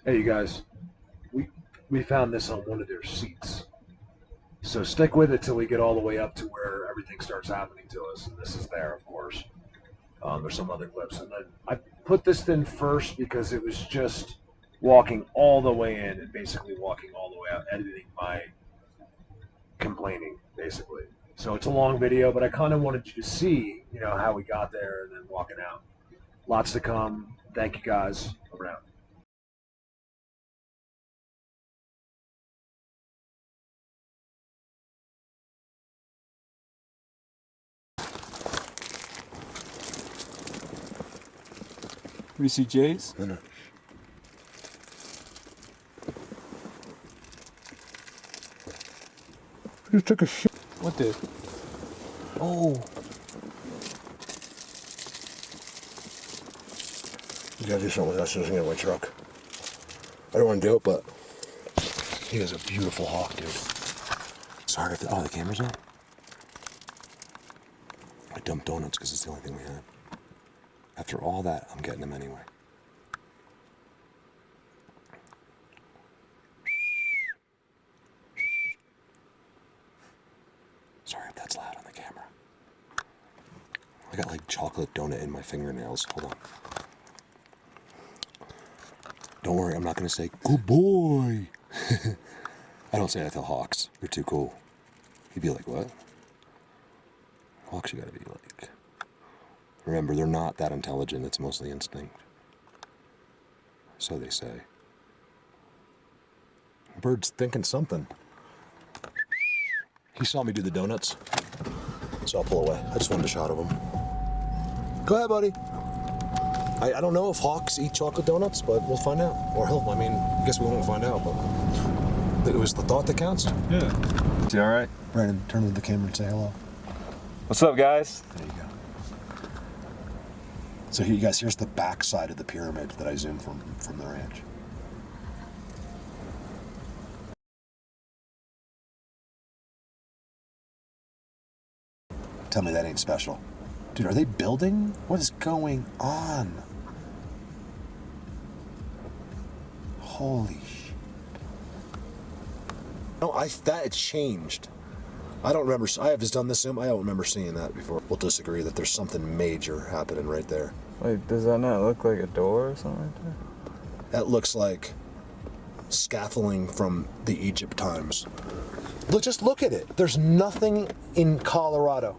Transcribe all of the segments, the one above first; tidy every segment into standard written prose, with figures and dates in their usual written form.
Hey, you guys, we we found this on one of their seats. So stick with it till we get all the way up to where everything starts happening to us, and this is there, of course. There's some other clips, and then I put this in first because it was just walking all the way in and basically walking all the way out, editing my complaining, basically. So it's a long video, but I kind of wanted you to see, how we got there and then walking out. Lots to come. Thank you guys. Around. We see Jays? No, no. You just took a shit. What did? Oh. You gotta do something with that so it doesn't get in my truck. I don't want to do it, but he is a beautiful hawk, dude. Sorry if the camera's on. I dumped donuts because it's the only thing we had. After all that, I'm getting them anyway. Sorry if that's loud on the camera. I got like chocolate donut in my fingernails. Hold on. Don't worry, I'm not gonna say, good boy. I don't say that to hawks. They're too cool. He'd be like, what? Hawks, you gotta be like... Remember, they're not that intelligent. It's mostly instinct. So they say. Bird's thinking something. He saw me do the donuts, so I'll pull away. I just wanted a shot of him. Go ahead, buddy. I don't know if hawks eat chocolate donuts, but we'll find out. Or I guess we won't find out, but it was the thought that counts. Yeah. You alright? Brandon, turn to the camera and say hello. What's up, guys? There you go. So here, you guys, here's the back side of the pyramid that I zoomed from the ranch. Tell me that ain't special. Dude, are they building? What is going on? Holy shit. No, that changed. I don't remember, I have just done this Zoom, I don't remember seeing that before. We'll disagree that there's something major happening right there. Wait, does that not look like a door or something like that? That looks like scaffolding from the Egypt times. Look, just look at it. There's nothing in Colorado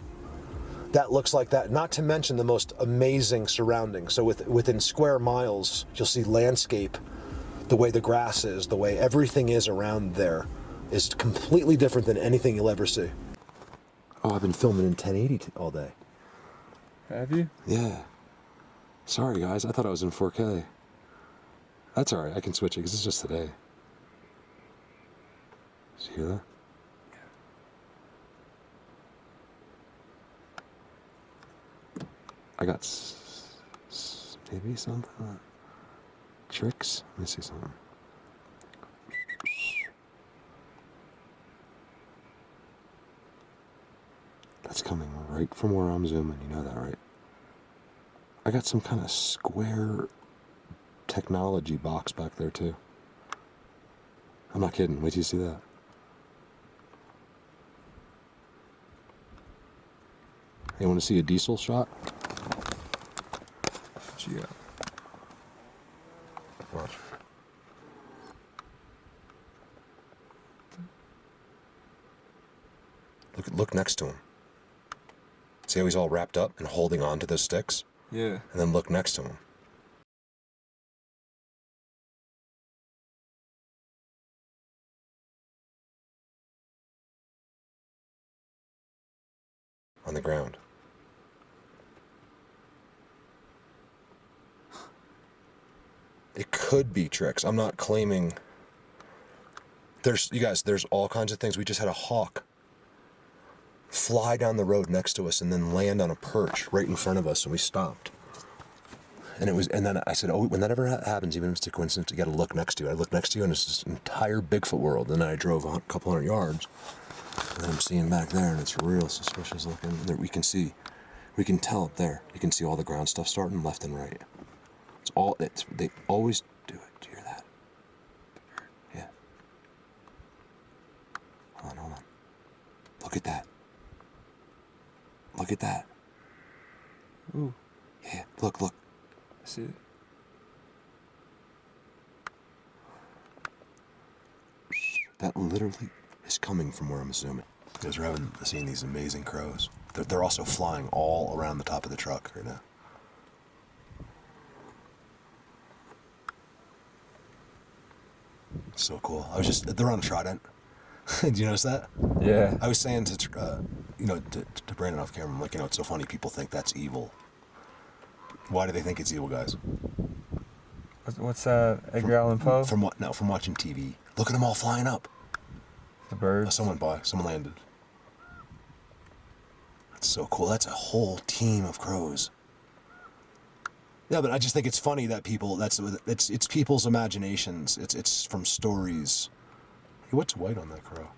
that looks like that, not to mention the most amazing surroundings. So within square miles, you'll see landscape, the way the grass is, the way everything is around there is completely different than anything you'll ever see. Oh, I've been filming in 1080 all day. Have you? Yeah. Sorry, guys. I thought I was in 4K. That's all right. I can switch it because it's just today. Did you hear that? I got maybe something. Tricks? Let me see something. That's coming right from where I'm zooming. You know that, right? I got some kind of square technology box back there, too. I'm not kidding. Wait till you see that. You want to see a diesel shot? What you got? Watch. Look next to him. See how he's all wrapped up and holding on to those sticks? Yeah. And then look next to him. On the ground. It could be tricks. I'm not claiming. There's all kinds of things. We just had a hawk fly down the road next to us and then land on a perch right in front of us, and we stopped. And then I said, oh, when that ever happens, even if it's a coincidence, you got to look next to you. I look next to you, and it's this entire Bigfoot world. And then I drove a couple hundred yards, and then I'm seeing back there, and it's real suspicious looking. There, we can tell up there. You can see all the ground stuff starting left and right. They always do it. Do you hear that? Look at that. Look at that. Ooh, Yeah, look. I see it. That literally is coming from where I'm zooming. You guys are seeing these amazing crows. They're also flying all around the top of the truck right now. So cool. They're on Trident. Did you notice that? Yeah. I was saying to Brandon off camera, I'm like, it's so funny people think that's evil. Why do they think it's evil, guys? What's that? Edgar Allan Poe? From what? No, from watching TV. Look at them all flying up. The birds. Someone landed. That's so cool. That's a whole team of crows. Yeah, but I just think it's funny that it's people's imaginations. It's from stories. Hey, what's white on that crow?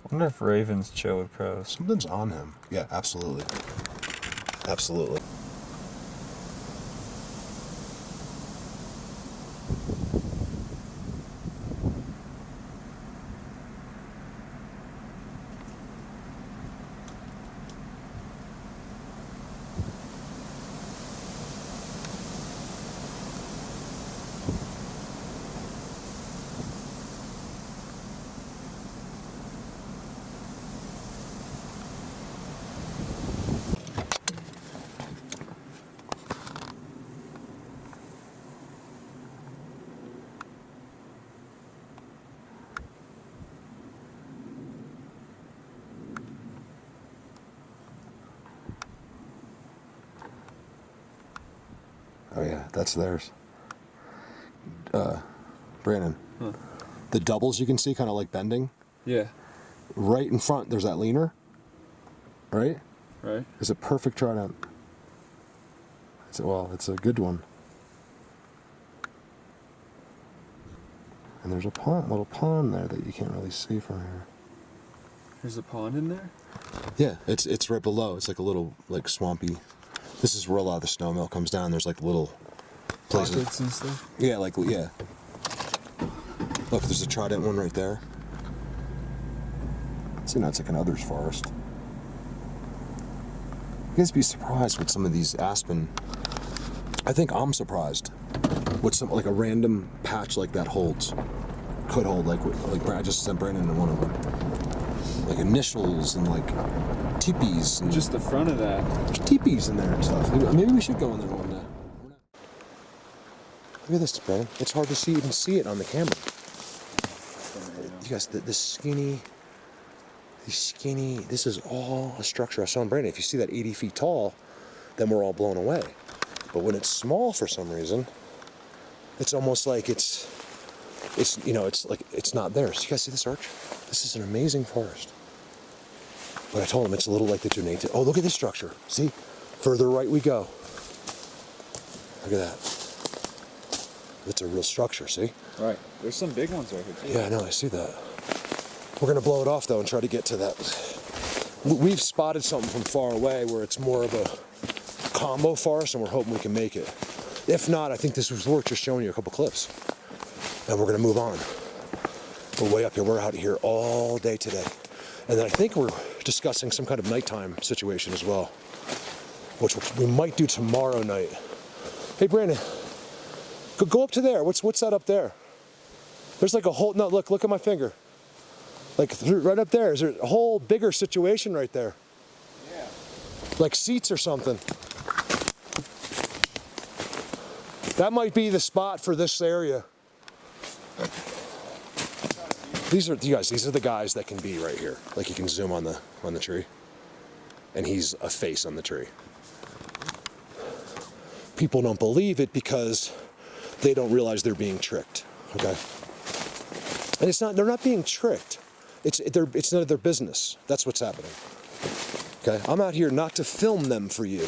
I wonder if ravens chill with crows. Something's on him. Yeah, absolutely. Absolutely. Oh yeah, that's theirs. Brandon, the doubles you can see kind of like bending. Yeah. Right in front, there's that leaner. Right? Right. It's a perfect Trident. It's a good one. And there's a little pond there that you can't really see from here. There's a pond in there? Yeah, it's right below. It's like a little swampy. This is where a lot of the snow melt comes down. There's like little places. Pockets and stuff? Yeah, yeah. Look, there's a Trident one right there. See, now it's like an others forest. You guys be surprised with some of these aspen. I think I'm surprised what some like a random patch like that holds. Could hold like Brad just sent Brandon in one of them. Like initials and like teepees and Just the front of that. there's teepees in there and stuff. Maybe we should go in there one day. Look at this, Brandon. It's hard to even see it on the camera. You guys, this skinny. This is all a structure I saw in Brandon. If you see that 80 feet tall, then we're all blown away. But when it's small for some reason, it's almost like it's like it's not there. So you guys see this arch? This is an amazing forest. But I told him it's a little like the Junate. Oh, look at this structure. See? Further right we go. Look at that. It's a real structure, see? Right. There's some big ones right here, too. Yeah, I know, I see that. We're gonna blow it off though and try to get to that. We've spotted something from far away where it's more of a combo forest and we're hoping we can make it. If not, I think this was worth just showing you a couple clips. And we're gonna move on. We're way up here, we're out here all day today. And then I think we're discussing some kind of nighttime situation as well, which we might do tomorrow night. Hey Brandon, go up to there. What's that up there? There's like a whole, no, look at my finger. Like right up there, is there a whole bigger situation right there? Yeah. Like seats or something. That might be the spot for this area. These are the guys that can be right here. Like you can zoom on the tree. And he's a face on the tree. People don't believe it because they don't realize they're being tricked. Okay? And they're not being tricked. It's none of their business. That's what's happening. Okay? I'm out here not to film them for you.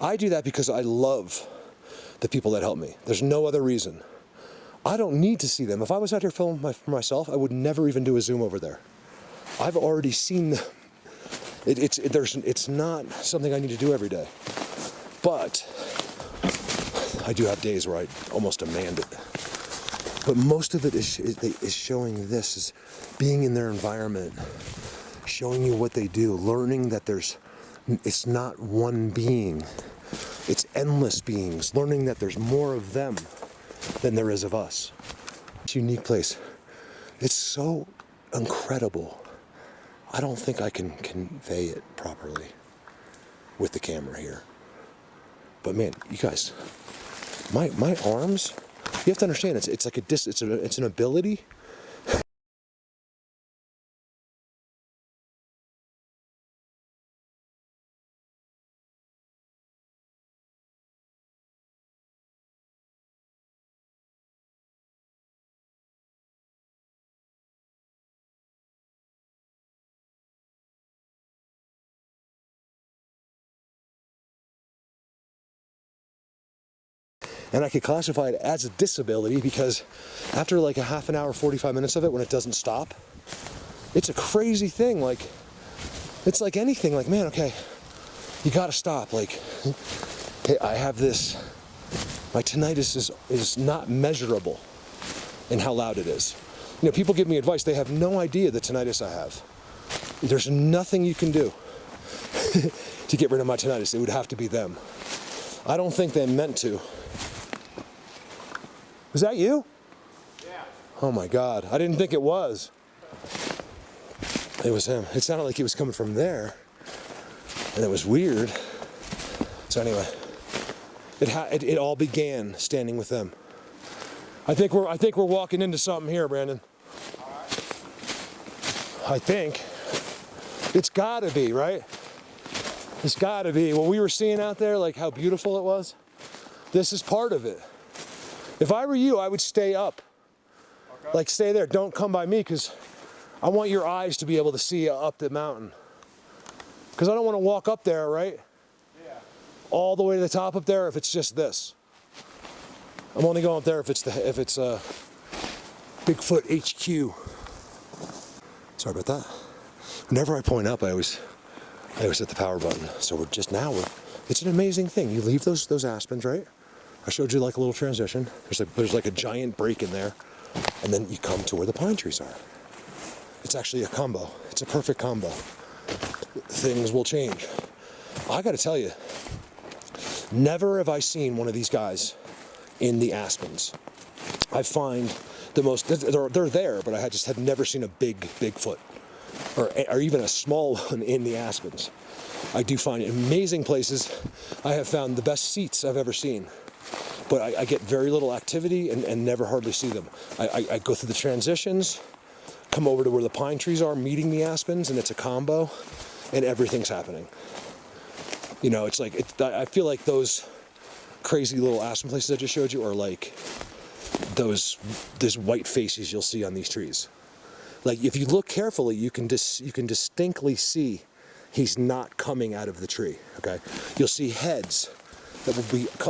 I do that because I love the people that help me. There's no other reason. I don't need to see them. If I was out here filming for myself, I would never even do a zoom over there. I've already seen them. It's not something I need to do every day. But I do have days where I almost demand it. But most of it is showing this, is being in their environment, showing you what they do, learning that it's not one being, it's endless beings, learning that there's more of them than there is of us. It's a unique place. It's so incredible. I don't think I can convey it properly with the camera here. But man, you guys, my arms, you have to understand, it's like it's an ability. And I could classify it as a disability because after like a half an hour, 45 minutes of it, when it doesn't stop, it's a crazy thing. Like, it's like anything, like, man, okay, you gotta stop. Like, hey, I have this, my tinnitus is not measurable in how loud it is. You know, people give me advice, they have no idea the tinnitus I have. There's nothing you can do to get rid of my tinnitus. It would have to be them. I don't think they meant to. Was that you? Yeah. Oh my God, I didn't think it was. It was him. It sounded like he was coming from there, and it was weird. So anyway, it all began standing with them. I think we're walking into something here, Brandon. All right. I think it's gotta be, right? It's gotta be. What we were seeing out there, like how beautiful it was, this is part of it. If I were you, I would stay up. Okay. Like, stay there. Don't come by me, because I want your eyes to be able to see up the mountain. Because I don't want to walk up there, right? Yeah. All the way to the top up there if it's just this. I'm only going up there if it's Bigfoot HQ. Sorry about that. Whenever I point up, I always hit the power button. So it's an amazing thing. You leave those aspens, right? I showed you like a little transition. There's like a giant break in there, and then you come to where the pine trees are. It's actually a combo. It's a perfect combo. Things will change. I got to tell you, never have I seen one of these guys in the aspens. I find the most, they're there, but I just had never seen a Bigfoot or even a small one in the aspens. I do find amazing places. I have found the best seats I've ever seen. But I get very little activity and never hardly see them. I go through the transitions, come over to where the pine trees are, meeting the aspens, and it's a combo, and everything's happening. You know, it's like, I feel like those crazy little aspen places I just showed you are like those white faces you'll see on these trees. Like, if you look carefully, you can distinctly see he's not coming out of the tree, okay? You'll see heads that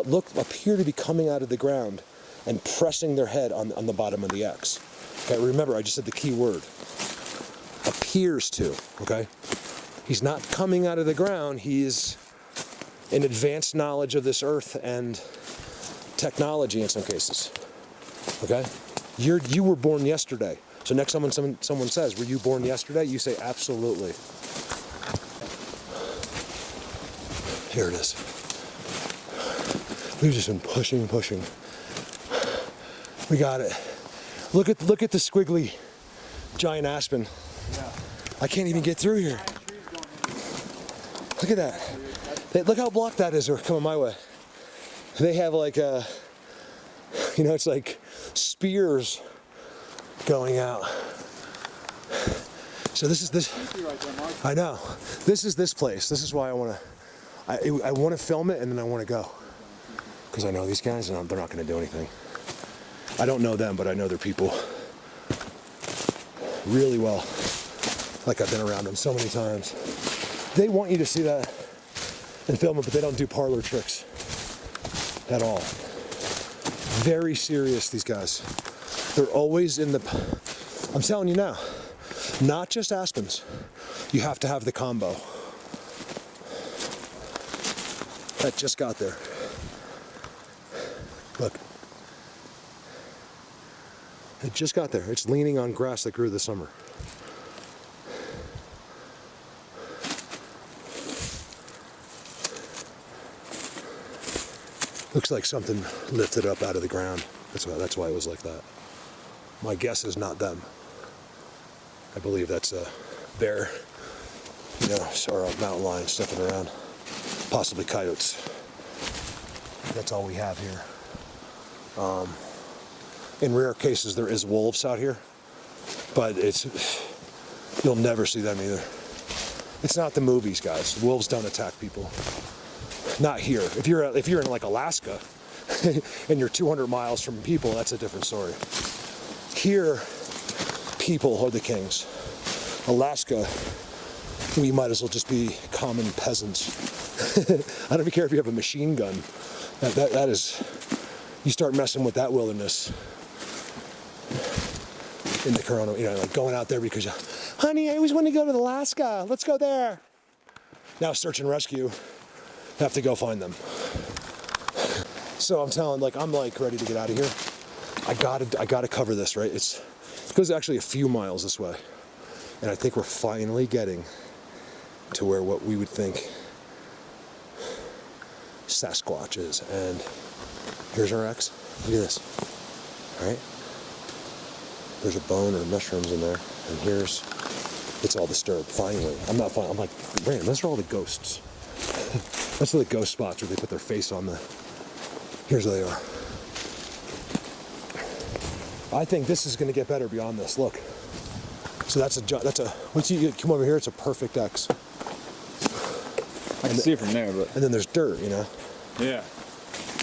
will appear to be coming out of the ground and pressing their head on the bottom of the X. Okay, remember, I just said the key word. Appears to, okay? He's not coming out of the ground. He is in advanced knowledge of this earth and technology in some cases, okay? You were born yesterday. So next time someone says, were you born yesterday? You say, absolutely. Here it is. We've just been pushing. We got it. Look at the squiggly giant aspen. Yeah. I can't even get through here. Look at that. Look how blocked that is coming my way. They have like it's like spears going out. So this is this. I know. This is this place. This is why I want to film it, and then I want to go. Because I know these guys, and they're not going to do anything. I don't know them, but I know their people really well. Like, I've been around them so many times. They want you to see that and film it, but they don't do parlor tricks at all. Very serious, these guys. They're always in the... I'm telling you now, not just aspens. You have to have the combo. That just got there. Look. It just got there. It's leaning on grass that grew this summer. Looks like something lifted up out of the ground. That's why it was like that. My guess is not them. I believe that's a bear, or a mountain lion sniffing around. Possibly coyotes. That's all we have here. In rare cases, there is wolves out here, but you'll never see them either. It's not the movies, guys. Wolves don't attack people. Not here. If you're in like Alaska and you're 200 miles from people, that's a different story. Here, people are the kings. Alaska, we might as well just be common peasants. I don't even care if you have a machine gun. That is, you start messing with that wilderness in the corona, like going out there because, honey, I always want to go to Alaska. Let's go there. Now search and rescue, have to go find them. So I'm ready to get out of here. I gotta cover this, right? It goes actually a few miles this way. And I think we're finally getting to where what we would think Sasquatch is. And here's our X. Look at this. All right? There's a bone or mushrooms in there. And it's all disturbed. Finally. I'm like, man, those are all the ghosts. That's the ghost spots where they put their face on here's where they are. I think this is going to get better beyond this. Look. So once you come over here, it's a perfect X. I can see it from there, but. And then there's dirt, Yeah.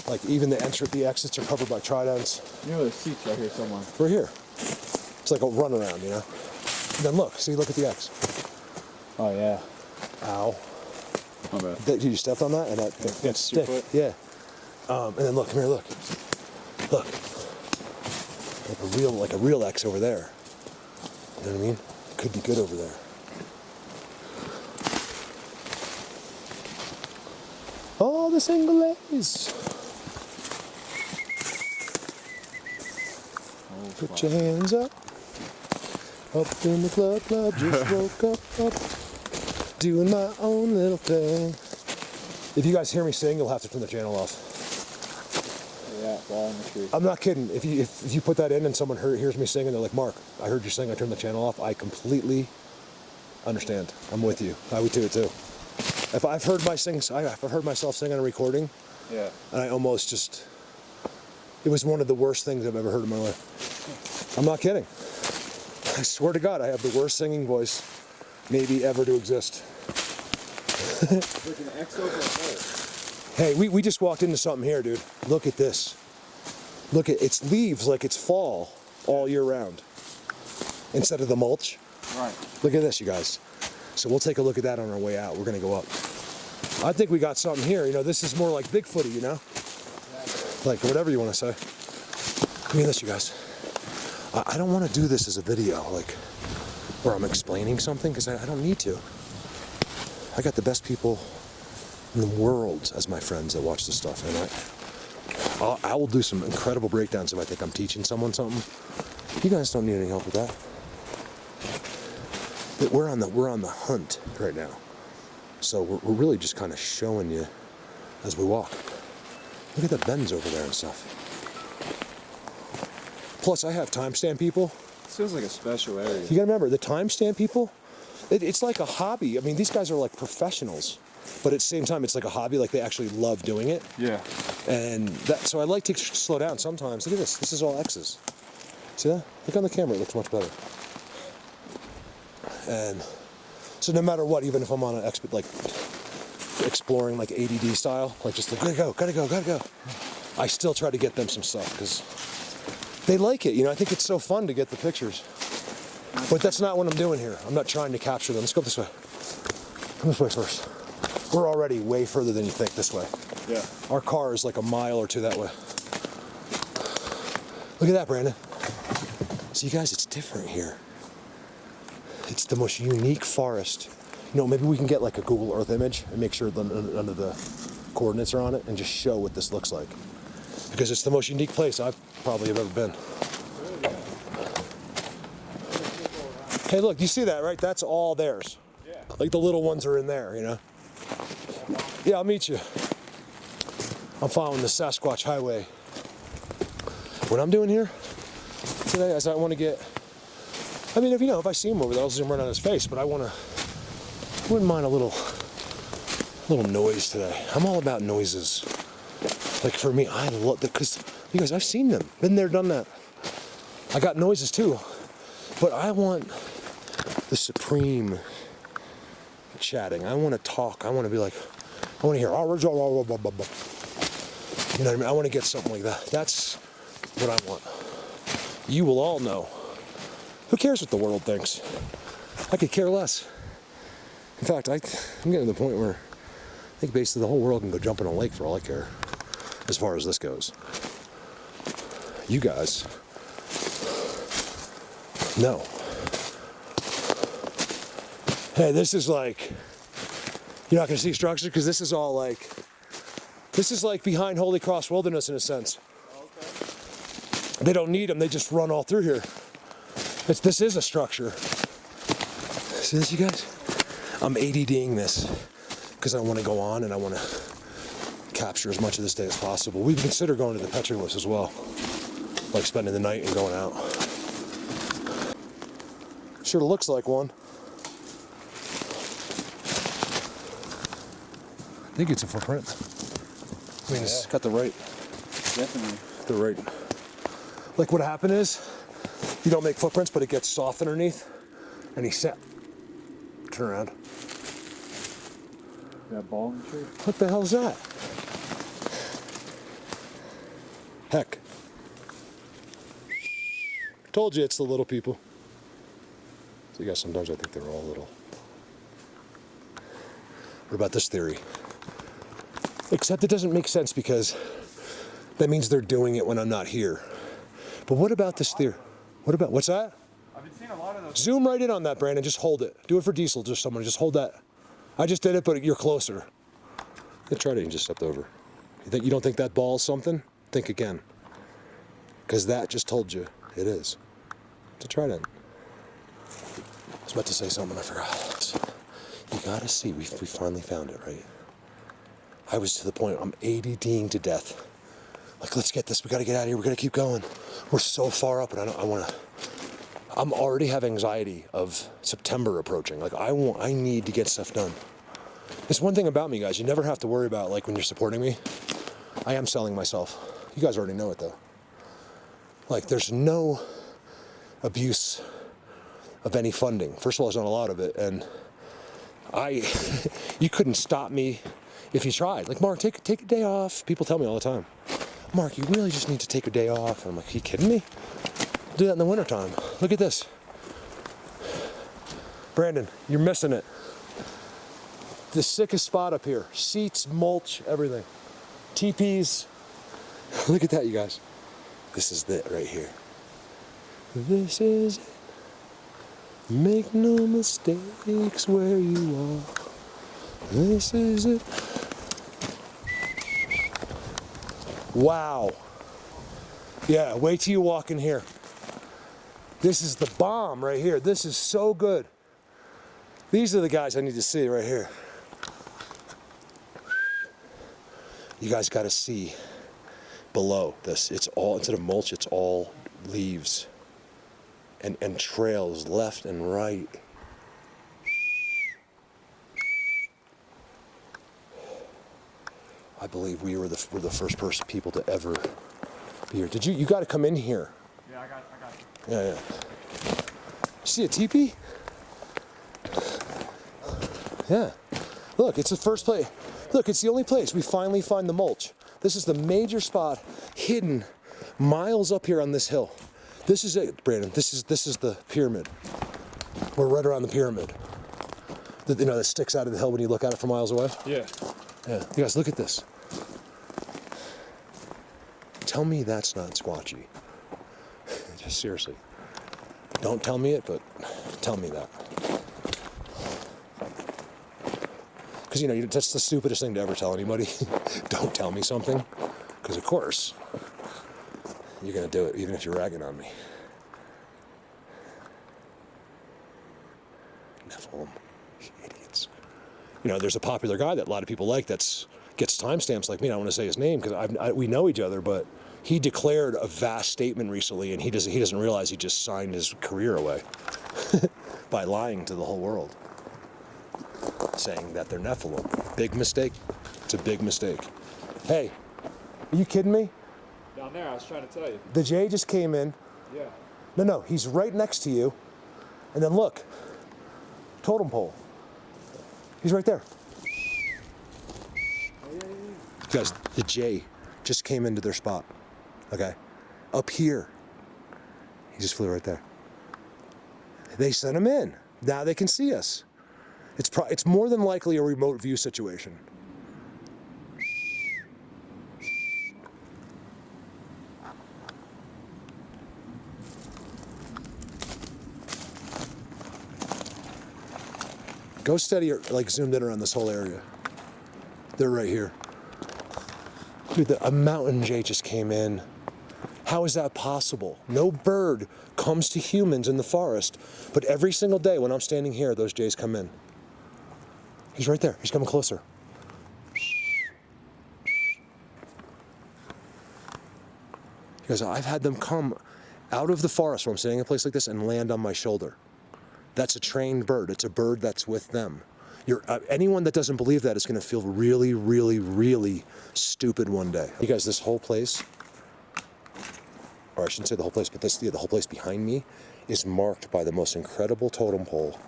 Like even the exits are covered by tridents. There's seats right here somewhere. We're here. It's like a runaround, And then look at the X. Oh, yeah. Ow. My bad. Did you stepped on that? And that stick. Yeah. And then look, come here, look. Look. Like a real X over there. You know what I mean? Could be good over there. All the single A's. Put your hands up. Up in the club, just woke up. Doing my own little thing. If you guys hear me sing, you'll have to turn the channel off. Yeah, ball in the tree. I'm not kidding. If you put that in and someone hears me sing and they're like, Mark, I heard you sing, I turned the channel off, I completely understand. I'm with you. I would do it too. If I've heard myself sing on a recording, Yeah. and I almost it was one of the worst things I've ever heard in my life. I'm not kidding. I swear to God, I have the worst singing voice maybe ever to exist. Look, an X over there. Hey, we just walked into something here, dude. Look at this. Look at it's leaves like it's fall all year round instead of the mulch. Right. Look at this, you guys. So we'll take a look at that on our way out. We're gonna go up. I think we got something here. This is more like Bigfooty, like whatever you want to say. Look at this, you guys. I don't want to do this as a video, like where I'm explaining something, because I don't need to. I got the best people in the world as my friends that watch this stuff, and I will do some incredible breakdowns if I think I'm teaching someone something. You guys don't need any help with that. But we're on the hunt right now, so we're really just kind of showing you as we walk. Look at the bends over there and stuff. Plus, I have timestamp people. This feels like a special area. You gotta remember, the timestamp people, it's like a hobby. I mean, these guys are like professionals, but at the same time, it's like a hobby, like they actually love doing it. Yeah. And so I like to slow down sometimes. Look at this. This is all X's. See that? Look on the camera. It looks much better. And so no matter what, even if I'm on an exploring like ADD style, like just like, gotta go, I still try to get them some stuff because they like it. I think it's so fun to get the pictures. But that's not what I'm doing here. I'm not trying to capture them. Let's go this way. Come this way first. We're already way further than you think this way. Yeah. Our car is like a mile or two that way. Look at that, Brandon. See, guys, it's different here. It's the most unique forest. Maybe we can get like a Google Earth image and make sure none of the coordinates are on it and just show what this looks like. Because it's the most unique place I've probably ever been. Hey, look, you see that, right? That's all theirs. Yeah. Like the little ones are in there, you know? Yeah, I'll meet you. I'm following the Sasquatch Highway. What I'm doing here today is I want to get, I mean, if I see him over there, I'll zoom right on his face, but I wouldn't mind a little noise today. I'm all about noises. Like for me, I love that because you guys, I've seen them, been there, done that. I got noises too, but I want the supreme chatting. I want to talk. I want to be like, I want to hear, you know what I mean? I want to get something like that. That's what I want. You will all know. Who cares what the world thinks? I could care less. In fact, I'm getting to the point where I think basically the whole world can go jump in a lake for all I care, as far as this goes. You guys, no. Hey, this is like, you're not gonna see structure because this is all like, this is like behind Holy Cross Wilderness in a sense. Okay. They don't need them, they just run all through here. This is a structure. See this, you guys? I'm ADDing this because I want to go on and I want to capture as much of this day as possible. We consider going to the Petroglyphs as well, like spending the night and going out. Sure looks like one. I think it's a footprint. I mean, it's got the right. Definitely. The right. Like what happened is, you don't make footprints, but it gets soft underneath, and he sat. Turn around. That ball in the tree? What the hell is that? Heck. Told you it's the little people. So you guys, sometimes I think they're all little. What about this theory? Except it doesn't make sense because that means they're doing it when I'm not here. But what about this theory? What's that? I've been seeing a lot of those. Zoom right in on that, Brandon. Just hold it. Do it for Diesel. Just someone. Just hold that. I just did it, but you're closer. Yeah, try it and just stepped over. You don't think that ball's something? Think again. Because that just told you it is. So try that. I was about to say something, I forgot. You gotta see, we finally found it, right? I was to the point, I'm ADDing to death. Like, let's get this, we gotta get out of here, we gotta keep going. We're so far up, and I'm already have anxiety of September approaching. Like, I need to get stuff done. It's one thing about me, guys, you never have to worry about, like, when you're supporting me, I am selling myself. You guys already know it, though. Like, there's no abuse of any funding. First of all, there's not a lot of it, and you couldn't stop me if you tried. Like, Mark, take a day off. People tell me all the time, Mark, you really just need to take a day off. And I'm like, are you kidding me? I'll do that in the wintertime. Look at this. Brandon, you're missing it. The sickest spot up here. Seats, mulch, everything. Teepees. Look at that, you guys. This is it right here. This is it. Make no mistakes where you are. This is it. Wow. Yeah, wait till you walk in here. This is the bomb right here. This is so good. These are the guys I need to see right here. You guys got to see below this. It's all, instead of mulch, it's all leaves and trails left and right. I believe we're the first people to ever be here. You got to come in here. Yeah, I got you. Yeah. See a teepee? Yeah. Look, it's the first place. Look, it's the only place we finally find the mulch. This is the major spot hidden miles up here on this hill. This is it, Brandon. This is the pyramid. We're right around the pyramid. That sticks out of the hill when you look at it from miles away. Yeah. Yeah. You guys, look at this. Tell me that's not squatchy. Just seriously. Don't tell me it, but tell me that. Because, that's the stupidest thing to ever tell anybody. Don't tell me something. Because, of course, you're going to do it, even if you're ragging on me. Nephilim. You idiots. You know, there's a popular guy that a lot of people like gets timestamps like me. I don't want to say his name because we know each other, but he declared a vast statement recently, and he doesn't realize he just signed his career away by lying to the whole world, saying that they're Nephilim. Big mistake. It's a big mistake. Hey, are you kidding me? Down there, I was trying to tell you. The J just came in. Yeah. No, he's right next to you. And then look, totem pole. He's right there. Guys, the J just came into their spot. Okay? Up here. He just flew right there. They sent him in. Now they can see us. It's more than likely a remote view situation. Go steady, like zoomed in around this whole area. They're right here. Dude, a mountain jay just came in. How is that possible? No bird comes to humans in the forest, but every single day when I'm standing here, those jays come in. He's right there. He's coming closer. Because I've had them come out of the forest where I'm standing in a place like this and land on my shoulder. That's a trained bird. It's a bird that's with them. Anyone that doesn't believe that is going to feel really, really, really stupid one day. You guys, this whole place, or I shouldn't say the whole place, but the whole place behind me is marked by the most incredible totem pole.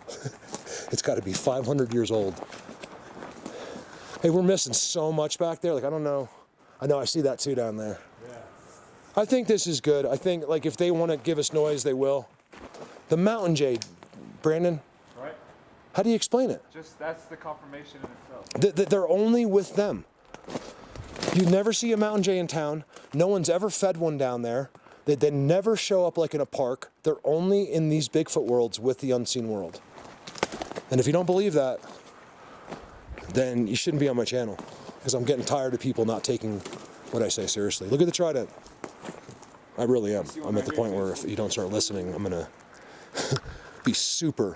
It's got to be 500 years old. Hey, we're missing so much back there. Like, I don't know. I know I see that too down there. Yeah. I think this is good. I think, like, if they want to give us noise, they will. The mountain jay, Brandon, Right? how do you explain it? Just, that's the confirmation in itself. They're only with them. You never see a mountain jay in town. No one's ever fed one down there. They never show up like in a park. They're only in these Bigfoot worlds with the unseen world. And if you don't believe that, then you shouldn't be on my channel, because I'm getting tired of people not taking what I say seriously. Look at the trident. I really am. I'm at the point where if you don't start listening, I'm going to be super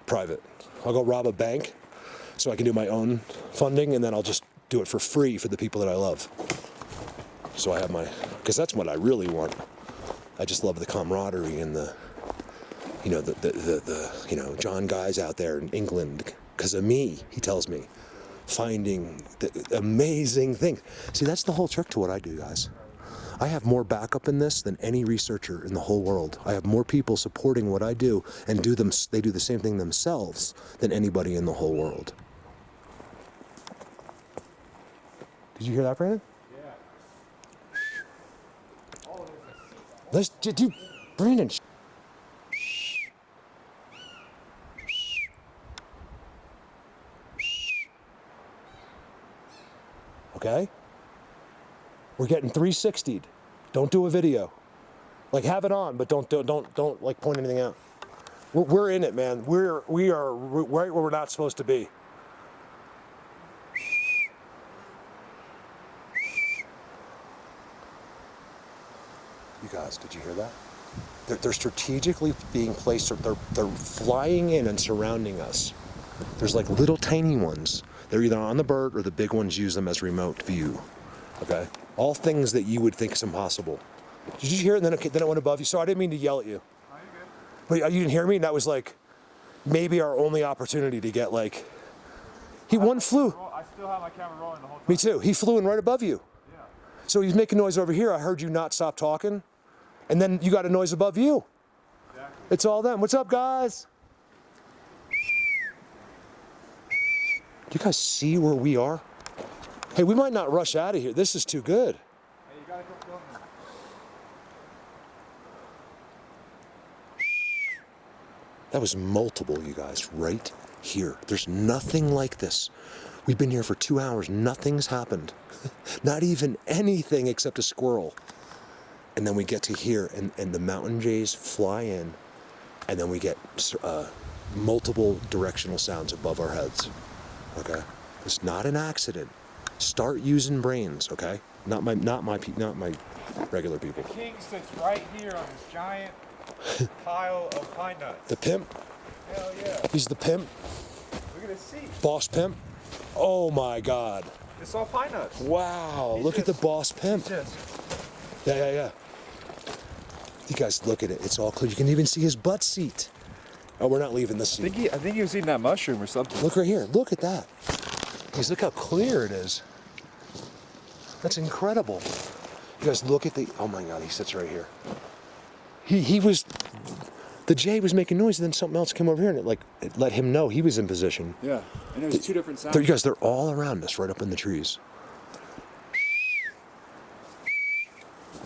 private. I'll go rob a bank so I can do my own funding, and then I'll just do it for free for the people that I love. So I have because that's what I really want. I just love the camaraderie and the John Guy's out there in England because of me, he tells me, finding the amazing things. See, that's the whole trick to what I do, guys. I have more backup in this than any researcher in the whole world. I have more people supporting what I do and they do the same thing themselves than anybody in the whole world. Did you hear that, Brandon? Yeah. Let's do, Brandon. Okay? We're getting 360'd. Don't do a video. Like, have it on, but don't like point anything out. We're in it, man. We are right where we're not supposed to be. You guys, did you hear that? They're strategically being placed. They're flying in and surrounding us. There's like little tiny ones. They're either on the bird or the big ones use them as remote view. Okay? All things that you would think is impossible. Did you hear it? And then it went above you. So I didn't mean to yell at you. Oh, you're good. But you didn't hear me? And that was like maybe our only opportunity to get like. One flew. I still have my camera rolling the whole time. Me too. He flew in right above you. Yeah. So he's making noise over here. I heard you not stop talking. And then you got a noise above you. Exactly. It's all them. What's up, guys? Do you guys see where we are? Hey, we might not rush out of here. This is too good. Hey, you gotta go film it. That was multiple, you guys, right here. There's nothing like this. We've been here for 2 hours. Nothing's happened. Not even anything except a squirrel. And then we get to here, and the mountain jays fly in, and then we get multiple directional sounds above our heads. Okay? It's not an accident. Start using brains, okay? Not my regular people. The king sits right here on this giant pile of pine nuts. The pimp? Hell yeah. He's the pimp, Look at his seat. boss pimp. Oh my God. It's all pine nuts. Wow, He's look at the just- boss pimp. Just. Yeah. You guys look at it. It's all clear. You can even see his butt seat. Oh, we're not leaving this seat. I think he was eating that mushroom or something. Look right here. Look at that. Guys, look how clear it is. That's incredible. You guys look at the, oh my God, he sits right here. He was, the J was making noise and then something else came over here and it let him know he was in position. Yeah. And it was two different sounds. You guys, they're all around us right up in the trees.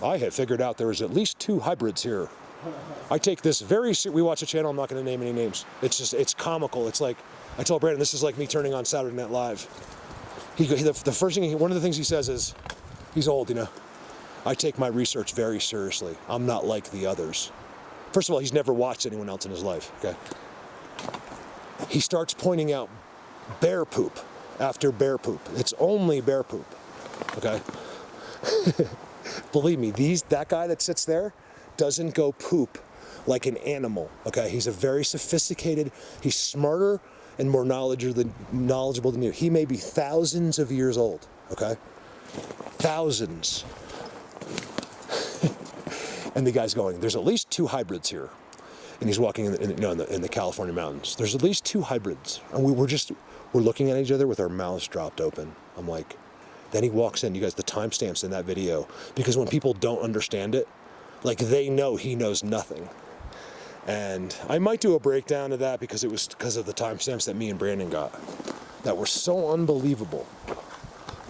I had figured out there was at least 2 hybrids here. I take this very we watch a channel, I'm not going to name any names. It's just, it's comical. It's like, I told Brandon, this is like me turning on Saturday Night Live. The first thing, one of the things he says is, he's old, you know. I take my research very seriously. I'm not like the others. First of all, he's never watched anyone else in his life, okay? He starts pointing out bear poop after bear poop. It's only bear poop, okay? Believe me, that guy that sits there doesn't go poop like an animal, okay? He's a very sophisticated, he's smarter and more knowledgeable than you. He may be thousands of years old, okay? Thousands. And the guy's going, there's at least 2 hybrids here. And he's walking in the California mountains. There's at least 2 hybrids. And we're looking at each other with our mouths dropped open. I'm like, then he walks in, you guys, the timestamps in that video, because when people don't understand it, like they know he knows nothing. And I might do a breakdown of that because it was because of the timestamps that me and Brandon got that were so unbelievable. You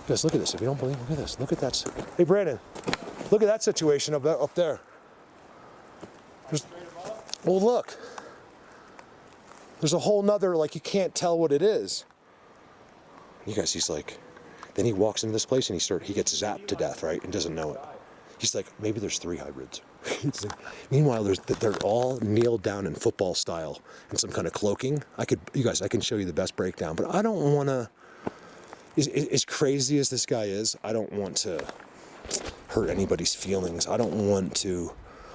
guys, look at this. If you don't believe, look at this. Look at that. Hey, Brandon, look at that situation up there. Well, look. There's a whole nother, like, you can't tell what it is. You guys, he's like, then he walks into this place and he gets zapped to death, right? And doesn't know it. He's like, maybe there's 3 hybrids. Meanwhile, they're all kneeled down in football style in some kind of cloaking. I can show you the best breakdown, but I don't want to, as crazy as this guy is, I don't want to hurt anybody's feelings.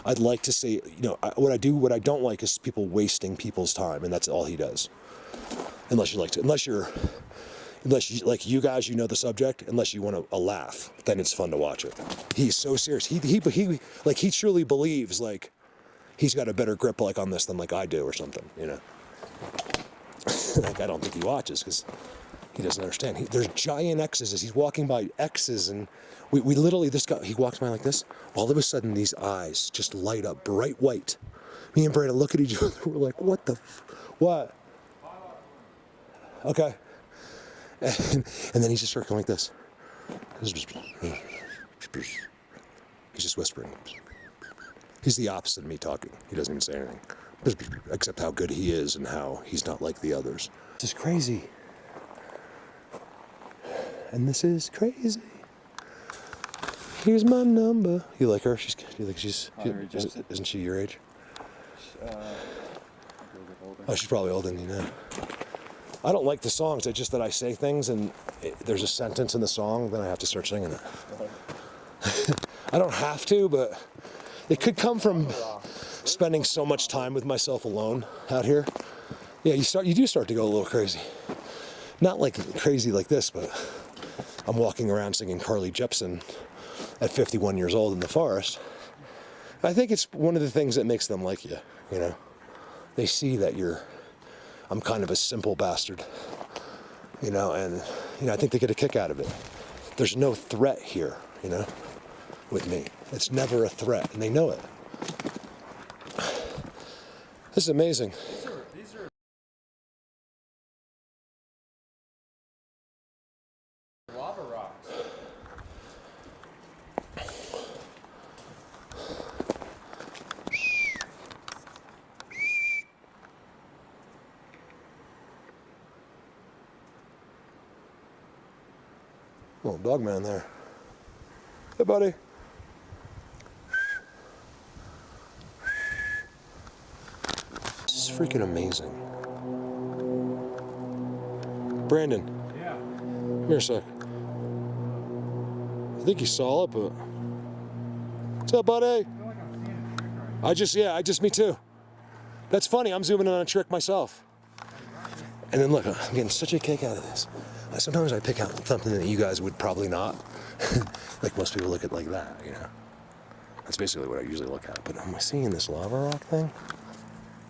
I'd like to say, you know, what I don't like is people wasting people's time, and that's all he does. Unless like you guys, you know the subject, unless you want a laugh, then it's fun to watch it. He's so serious. He truly believes like he's got a better grip like on this than like I do or something, you know. Like I don't think he watches because he doesn't understand. There's giant X's as he's walking by X's, and we literally, this guy, he walks by like this. All of a sudden, these eyes just light up bright white. Me and Brandon look at each other. We're like, what? Okay. And then he's just circling like this. He's just whispering. He's the opposite of me talking. He doesn't even say anything. Except how good he is and how he's not like the others. This is crazy. And this is crazy. Here's my number. You like her? Isn't she your age? Oh, she's probably older than you now. I don't like the songs. It's just that I say things and there's a sentence in the song, then I have to start singing it. I don't have to, but it could come from spending so much time with myself alone out here. Yeah, you do start to go a little crazy. Not like crazy like this, but I'm walking around singing Carly Jepsen at 51 years old in the forest. I think it's one of the things that makes them like you, you know. They see that I'm kind of a simple bastard, you know, and, you know, I think they get a kick out of it. There's no threat here, you know, with me. It's never a threat, and they know it. This is amazing. These are lava rocks. Little dog man there. Hey, buddy. This is freaking amazing. Brandon. Yeah. Come here a sec. I think you saw it, but... What's up, buddy? I feel like I'm seeing a trick right me too. That's funny. I'm zooming in on a trick myself. And then look, I'm getting such a kick out of this. Sometimes I pick out something that you guys would probably not. Like most people look at like that, you know. That's basically what I usually look at. But I'm seeing this lava rock thing,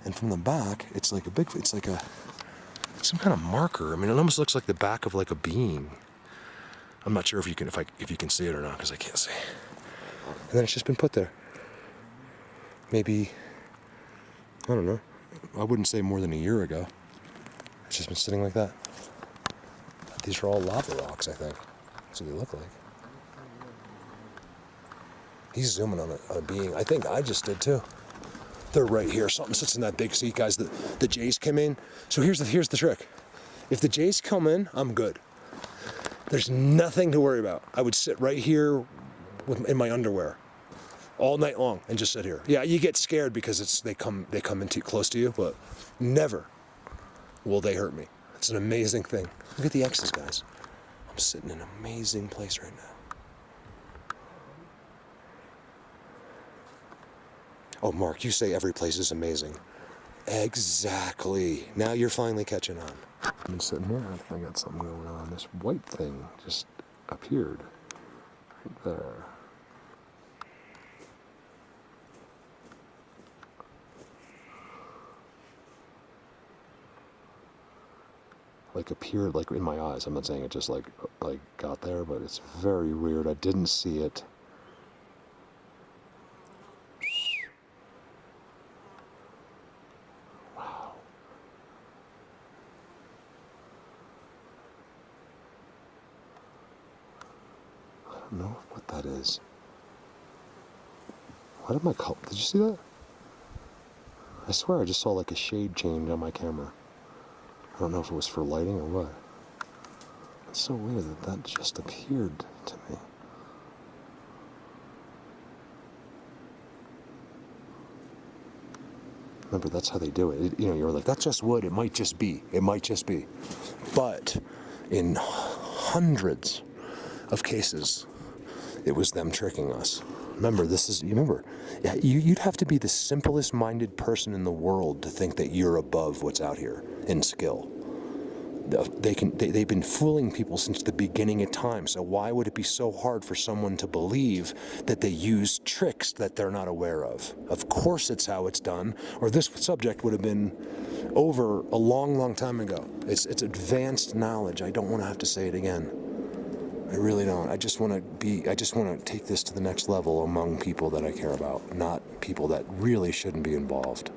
and from the back, it's like it's like some kind of marker. I mean, it almost looks like the back of like a being. I'm not sure if you can see it or not because I can't see. And then it's just been put there. Maybe, I don't know. I wouldn't say more than a year ago. It's just been sitting like that. These are all lava rocks, I think. That's what they look like. He's zooming on a being. I think I just did too. They're right here. Something sits in that big seat, guys. The Jays came in. So here's the trick. If the Jays come in, I'm good. There's nothing to worry about. I would sit right here in my underwear all night long and just sit here. Yeah, you get scared because they come in too close to you, but never will they hurt me. It's an amazing thing. Look at the X's, guys. I'm sitting in an amazing place right now. Oh, Mark, you say every place is amazing. Exactly. Now you're finally catching on. I've been sitting here, I think I got something going on. This white thing just appeared right there. Like appeared like in my eyes. I'm not saying it just like got there, but it's very weird. I didn't see it. Wow. I don't know what that is. What am I called? Did you see that? I swear I just saw like a shade change on my camera. I don't know if it was for lighting or what. It's so weird that just appeared to me. Remember, that's how they do it. You know, you're like, that's just wood. It might just be. It might just be. But in hundreds of cases, it was them tricking us. Remember, you'd have to be the simplest minded person in the world to think that you're above what's out here in skill. They've been fooling people since the beginning of time, so why would it be so hard for someone to believe that they use tricks that they're not aware of? Of course it's how it's done, or this subject would have been over a long, long time ago. It's advanced knowledge. I don't want to have to say it again. I really don't. I just want to take this to the next level among people that I care about, not people that really shouldn't be involved.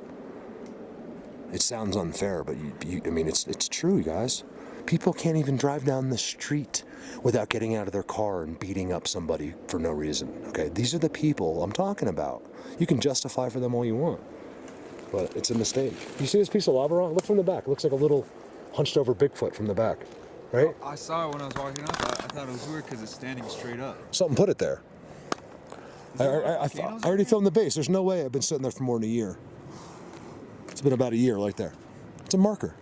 It sounds unfair, but I mean, it's true, guys. People can't even drive down the street without getting out of their car and beating up somebody for no reason, okay? These are the people I'm talking about. You can justify for them all you want, but it's a mistake. You see this piece of lava rock? Look from the back. It looks like a little hunched over Bigfoot from the back, right? I saw it when I was walking up. I thought it was weird because it's standing straight up. Something put it there. I already filmed the base. There's no way I've been sitting there for more than a year. It's been about a year right there. It's a marker.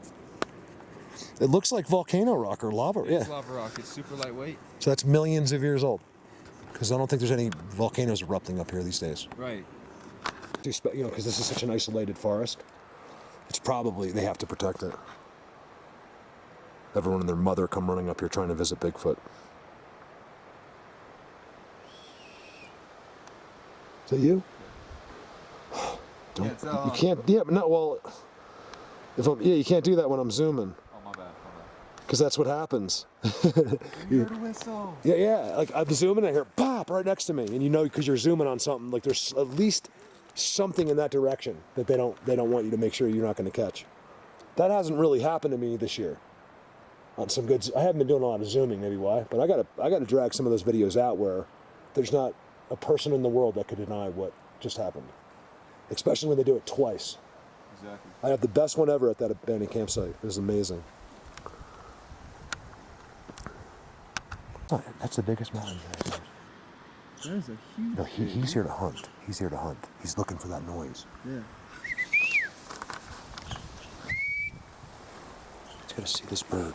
It looks like volcano rock or lava. It's lava rock. It's super lightweight. So that's millions of years old. Because I don't think there's any volcanoes erupting up here these days. Right. You know, because this is such an isolated forest. It's probably, they have to protect it. Everyone and their mother come running up here trying to visit Bigfoot. Is that you? You can't. Yeah, but no. Well, you can't do that when I'm zooming. Oh, my bad. Because that's what happens. You heard a whistle. Yeah. Like I'm zooming, and I hear pop right next to me, and you know, because you're zooming on something, like there's at least something in that direction that they don't want you to make sure you're not going to catch. That hasn't really happened to me this year. On some good, I haven't been doing a lot of zooming, maybe why, but I gotta drag some of those videos out where there's not a person in the world that could deny what just happened. Especially when they do it twice. Exactly. I have the best one ever at that abandoned campsite. It was amazing. Oh, that's the biggest mountain. That is a huge. No, he's here to hunt. He's here to hunt. He's looking for that noise. Yeah. He's got to see this bird.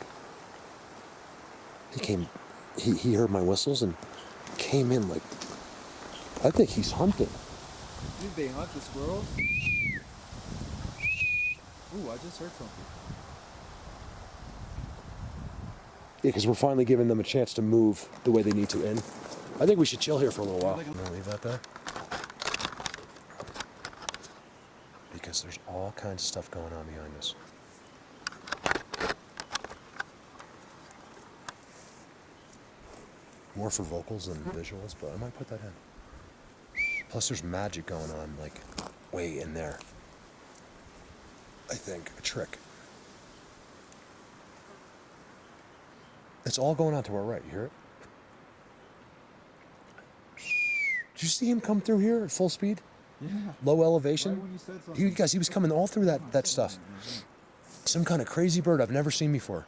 He heard my whistles and came in like, I think he's hunting. Dude, they hunt the squirrels? Ooh, I just heard something. Yeah, because we're finally giving them a chance to move the way they need to in. I think we should chill here for a little while. I'm gonna leave that there. Because there's all kinds of stuff going on behind us. More for vocals than visuals, but I might put that in. Plus there's magic going on, like, way in there. I think, a trick. It's all going on to our right, you hear it? Did you see him come through here at full speed? Yeah. Low elevation? Right when you said something. He was coming all through that stuff. Some kind of crazy bird I've never seen before.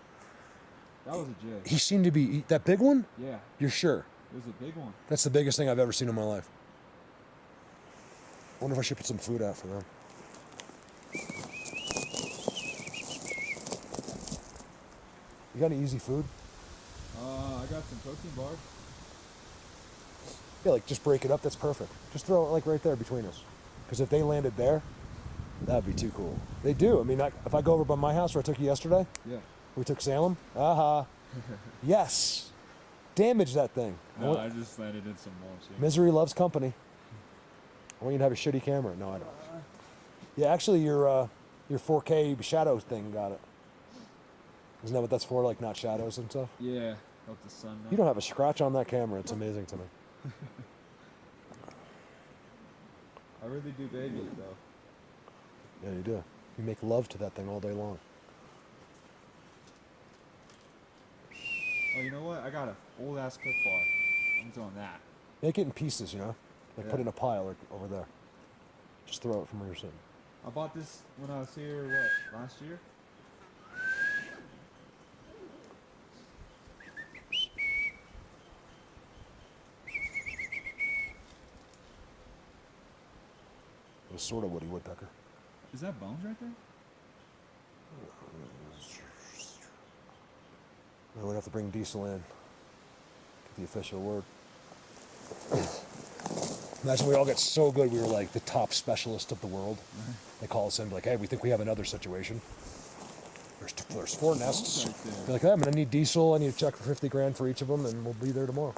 That was a jay. He seemed to be, that big one? Yeah, You're sure? it was a big one. That's the biggest thing I've ever seen in my life. I wonder if I should put some food out for them. You got any easy food? I got some protein bars. Yeah, like just break it up. That's perfect. Just throw it like right there between us. Because if they landed there, that'd be too cool. They do. I mean, if I go over by my house where I took you yesterday, Yeah. we took Salem. Aha. Yes. Damage that thing. No, I just landed in some mulch. Yeah. Misery loves company. I want you to have a shitty camera. No, I don't. Yeah, actually, your 4K shadow thing got it. Isn't that what that's for? Like not shadows and stuff. Yeah, help the sun. You don't have a scratch on that camera. It's amazing to me. I really do baby it though. Yeah, you do. You make love to that thing all day long. Oh, you know what? I got a old ass Clif Bar. I'm doing that. Make it in pieces, you know? Like put it Yeah. in a pile like over there. Just throw it from where you're sitting. I bought this when I was here. What? Last year? It was sort of Woody Woodpecker. Is that Bones right there? I would have to bring Diesel in. Get the official word. Imagine we all get so good we were like the top specialist of the world. They call us in like, hey, we think we have another situation. There's 4 nests. Right there. They're like, hey, I'm gonna need Diesel. I need a check for 50 grand for each of them, and we'll be there tomorrow.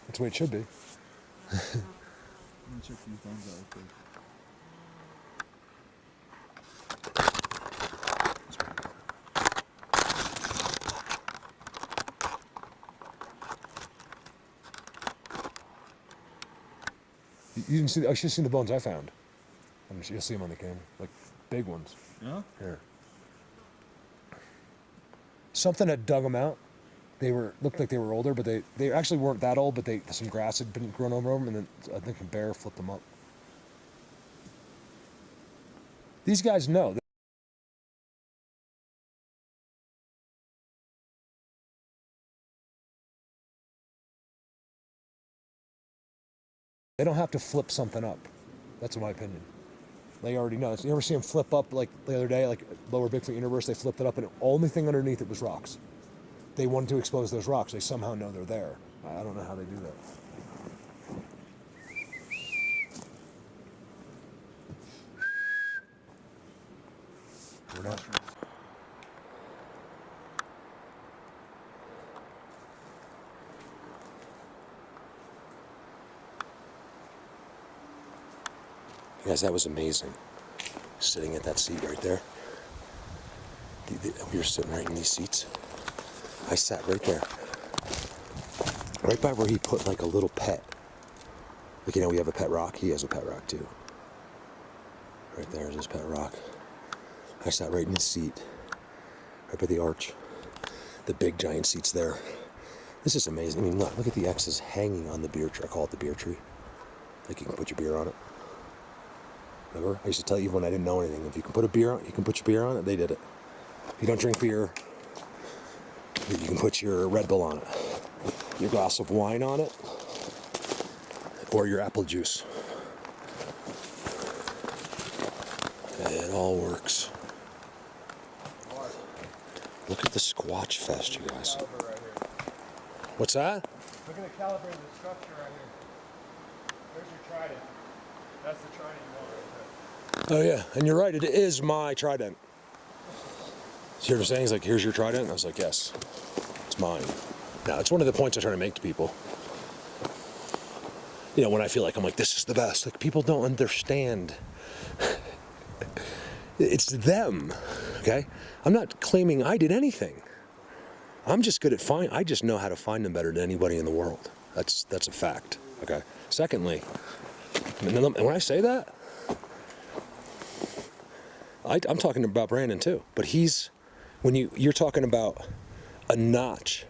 That's the way it should be. I'm gonna check these bones out real quick. You didn't see? I should have seen the bones I found. You'll see them on the camera, like big ones. Yeah? Here. Something had dug them out. They looked like they were older, but they actually weren't that old. But some grass had been grown over them, and then I think a bear flipped them up. These guys know. They don't have to flip something up. That's my opinion. They already know. You ever see them flip up like the other day, like Lower Bigfoot Universe? They flipped it up, and the only thing underneath it was rocks. They wanted to expose those rocks. They somehow know they're there. I don't know how they do that. We're not. Guys, that was amazing. Sitting at that seat right there. We were sitting right in these seats. I sat right there. Right by where he put like a little pet. Like, you know, we have a pet rock. He has a pet rock too. Right there is his pet rock. I sat right in his seat. Right by the arch. The big giant seats there. This is amazing. I mean, look at the X's hanging on the beer tree. I call it the beer tree. Like you can put your beer on it. Remember? I used to tell you when I didn't know anything. If you can put a beer on, you can put your beer on it. They did it. If you don't drink beer, you can put your Red Bull on it. Your glass of wine on it. Or your apple juice. It all works. Look at the Squatch Fest, you guys. What's that? Look at the caliber of the structure right here. There's your trident. That's the trident you want right there. Oh yeah, and you're right, it is my trident. See what I'm saying? He's like, here's your trident? And I was like, yes, it's mine. Now, it's one of the points I try to make to people. You know, when I feel like I'm like, this is the best. Like, people don't understand. It's them, okay? I'm not claiming I did anything. I'm just good at I just know how to find them better than anybody in the world. That's a fact, okay? Secondly, and when I say that, I'm talking about Brandon too, but when you're talking about a notch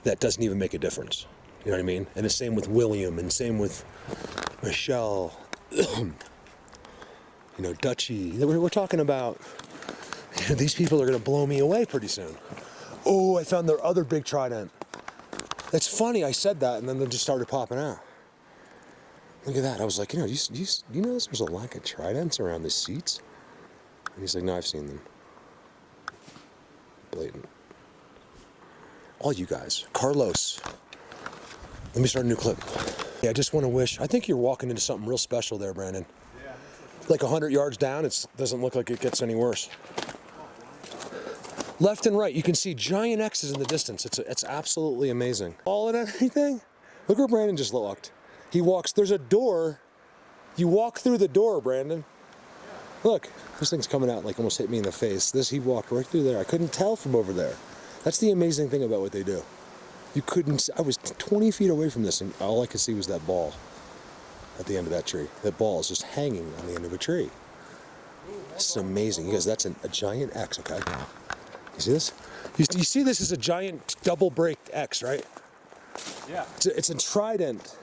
that doesn't even make a difference. You know what I mean? And the same with William, and same with Michelle, you know, Dutchy. We're talking about, you know, these people are going to blow me away pretty soon. Oh, I found their other big trident. It's funny, I said that, and then they just started popping out. Look at that. I was like, you know, you know there's a lack of tridents around the seats? And he's like, no, I've seen them. Blatant. All you guys. Carlos. Let me start a new clip. Yeah, I just want to wish, I think you're walking into something real special there, Brandon. Yeah. Like 100 yards down, it doesn't look like it gets any worse. Left and right, you can see giant X's in the distance. It's absolutely amazing. All and everything. Look where Brandon just walked. He walks, there's a door. You walk through the door, Brandon. Look, this thing's coming out like almost hit me in the face. He walked right through there. I couldn't tell from over there. That's the amazing thing about what they do. You couldn't, I was 20 feet away from this and all I could see was that ball at the end of that tree. That ball is just hanging on the end of a tree. This is amazing. You guys, that's a giant X, okay? You see this? You see this is a giant double break X, right? Yeah. It's a trident.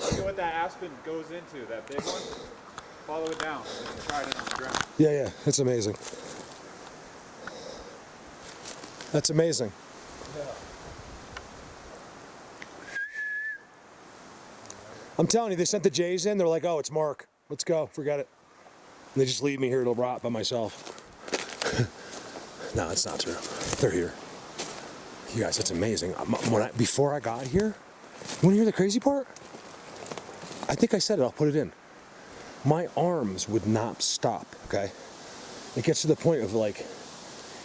Look at what that aspen goes into, that big one. Follow it down and try it on the ground. Yeah, it's amazing. That's amazing. Yeah. I'm telling you, they sent the Jays in. They're like, oh, it's Mark. Let's go. Forget it. And they just leave me here to rot by myself. No, it's not true. They're here. You guys, it's amazing. Before I got here, you want to hear the crazy part? I think I said it. I'll put it in. My arms would not stop, okay? It gets to the point of like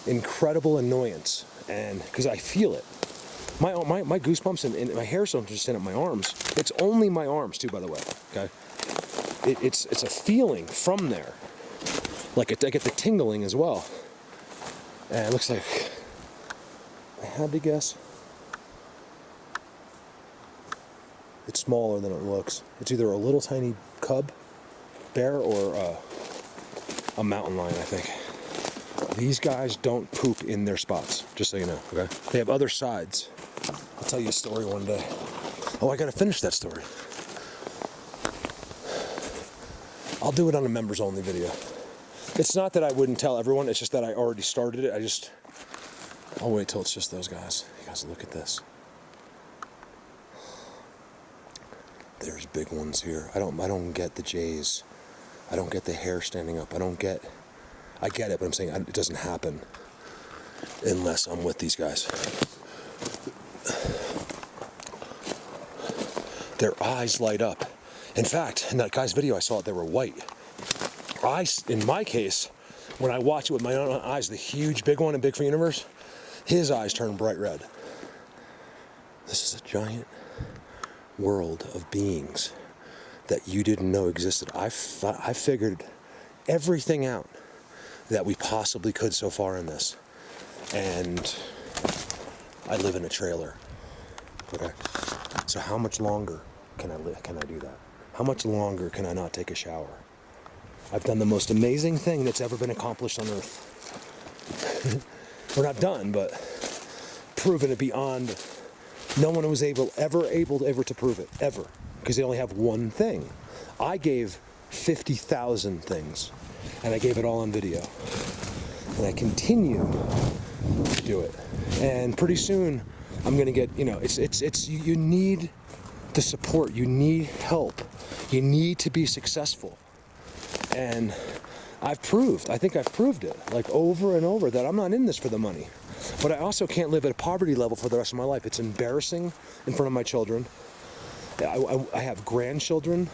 incredible annoyance, and because I feel it. My goosebumps and my hair don't just stand up my arms. It's only my arms too, by the way, okay? It's a feeling from there. Like I get the tingling as well. And it looks like, I had to guess, it's smaller than it looks. It's either a little tiny cub bear or a mountain lion, I think. These guys don't poop in their spots, just so you know, okay? They have other sides. I'll tell you a story one day. Oh, I gotta finish that story. I'll do it on a members only video. It's not that I wouldn't tell everyone, it's just that I already started it. I'll wait till it's just those guys. You guys, look at this. There's big ones here. I don't get the Jays. I don't get the hair standing up. I get it, but I'm saying it doesn't happen unless I'm with these guys. Their eyes light up. In fact, in that guy's video I saw they were white. In my case, when I watch it with my own eyes, the huge big one in Bigfoot Universe, his eyes turn bright red. This is a giant world of beings that you didn't know existed. I figured everything out that we possibly could so far in this. And I live in a trailer. Okay? So how much longer can I do that? How much longer can I not take a shower? I've done the most amazing thing that's ever been accomplished on Earth. We're not done, but proven it beyond. No one was able to prove it, ever, because they only have one thing. I gave 50,000 things, and I gave it all on video, and I continue to do it. And pretty soon, I'm gonna get. You need the support. You need help. You need to be successful. And I think I've proved it, like over and over, that I'm not in this for the money. But I also can't live at a poverty level for the rest of my life. It's embarrassing in front of my children. I have grandchildren.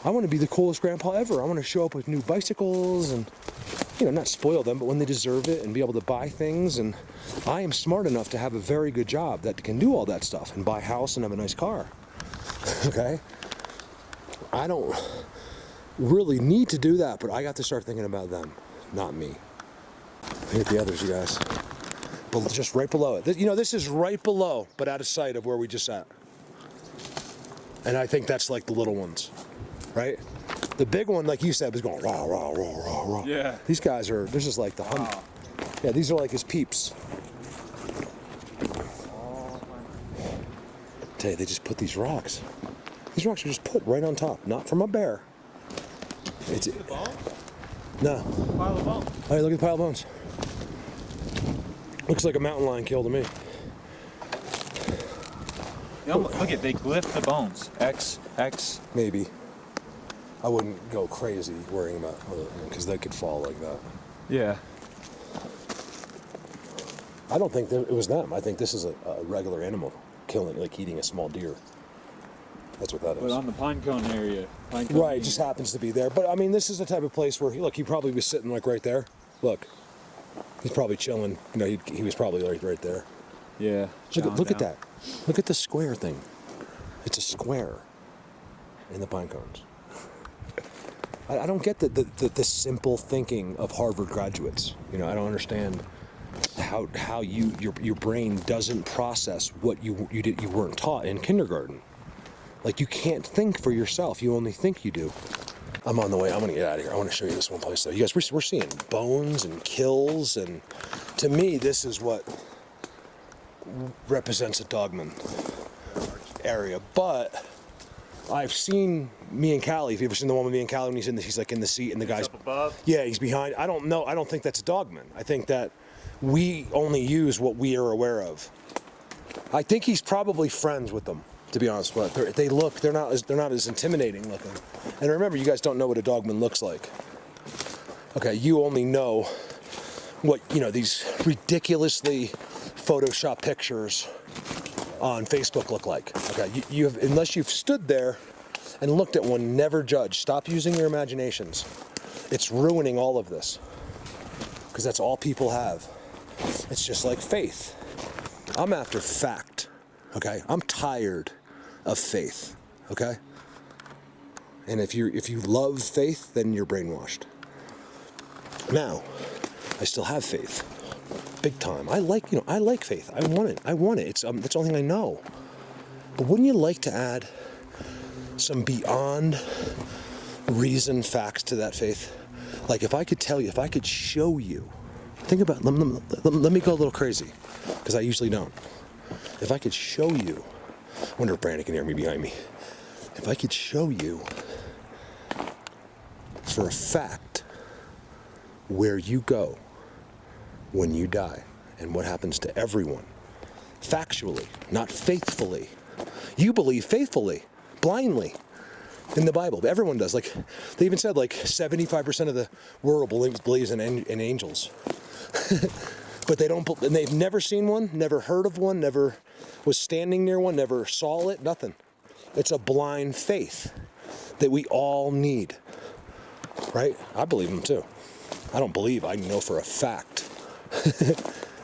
I want to be the coolest grandpa ever. I want to show up with new bicycles and, you know, not spoil them, but when they deserve it and be able to buy things. And I am smart enough to have a very good job that can do all that stuff and buy a house and have a nice car. Okay? I don't really need to do that, but I got to start thinking about them, not me. Look at the others, you guys. But just right below it. You know, this is right below, but out of sight of where we just sat. And I think that's like the little ones, right? The big one, like you said, was going rah, rah, rah, rah, rah. Yeah. These guys are, this is like the hunt. Wow. Yeah, these are like his peeps. Tell you, they just put these rocks. These rocks are just put right on top, not from a bear. It's See the bone? no. Pile of bones. Oh, yeah, look at the pile of bones. Looks like a mountain lion killed me. Look at, they glyph the bones. X. Maybe. I wouldn't go crazy worrying about, because they could fall like that. Yeah. I don't think that it was them. I think this is a regular animal killing, like eating a small deer. That's what that is. But on the pine cone area. Right, it just happens to be there. But I mean, this is the type of place where, look, he probably was sitting like right there. Look, he's probably chilling. You know, he was probably right there. Yeah. Look at that. Look at the square thing. It's a square in the pine cones. I don't get the simple thinking of Harvard graduates. You know, I don't understand how your brain doesn't process what you weren't taught in kindergarten. Like, you can't think for yourself. You only think you do. I'm on the way. I'm going to get out of here. I want to show you this one place, though. You guys, we're seeing bones and kills, and to me, this is what represents a Dogman area. But I've seen me and Callie. Have you ever seen the one with me and Callie when he's like in the seat and the guy's up above? Yeah, he's behind. I don't know. I don't think that's a Dogman. I think that we only use what we are aware of. I think he's probably friends with them, to be honest. But they're not as intimidating looking. And remember, you guys don't know what a Dogman looks like. Okay, you only know what, you know, these ridiculously Photoshop pictures on Facebook look like. Okay, you have, unless you've stood there and looked at one, never judge. Stop using your imaginations. It's ruining all of this, because that's all people have. It's just like faith. I'm after fact, okay? I'm tired of faith, okay? And if you love faith, then you're brainwashed. Now, I still have faith, big time. I like faith. I want it. It's that's the only thing I know. But wouldn't you like to add some beyond reason facts to that faith? Like, if I could tell you, if I could show you, think about, let me go a little crazy, because I usually don't. If I could show you, I wonder if Brandon can hear me behind me. If I could show you for a fact where you go when you die and what happens to everyone, factually, not faithfully. You believe faithfully, blindly, in the Bible. Everyone does. Like, they even said like 75% of the world believes in angels. But they don't, and they've never seen one, never heard of one, never was standing near one, never saw it, nothing. It's a blind faith that we all need, right? I believe them too. I don't believe, I know for a fact.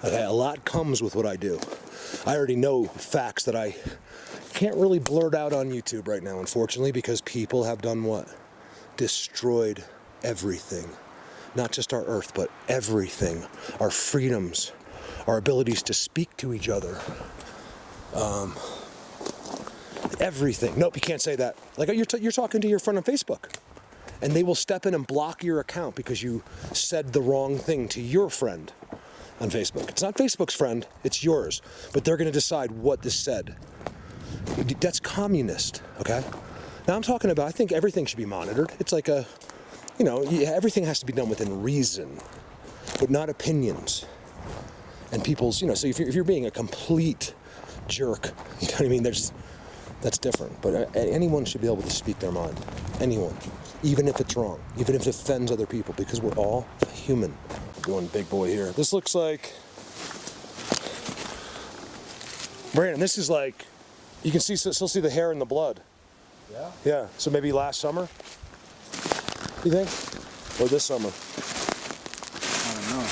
Okay, a lot comes with what I do. I already know facts that I can't really blurt out on YouTube right now, unfortunately, because people have done what? Destroyed everything. Not just our earth, but everything. Our freedoms, our abilities to speak to each other. Everything. Nope, you can't say that. Like, you're talking to your friend on Facebook, and they will step in and block your account because you said the wrong thing to your friend on Facebook. It's not Facebook's friend, it's yours. But they're going to decide what is said. That's communist, okay? Now I'm talking about, I think everything should be monitored. It's like a, you know, everything has to be done within reason, but not opinions. And people's, you know, so if you're being a complete jerk, you know what I mean? That's different. But anyone should be able to speak their mind. Anyone. Even if it's wrong. Even if it offends other people, because we're all human. One big boy here. This looks like, Brandon, this is like, you can still see the hair and the blood. Yeah? Yeah, so maybe last summer? You think? Or this summer? I don't know.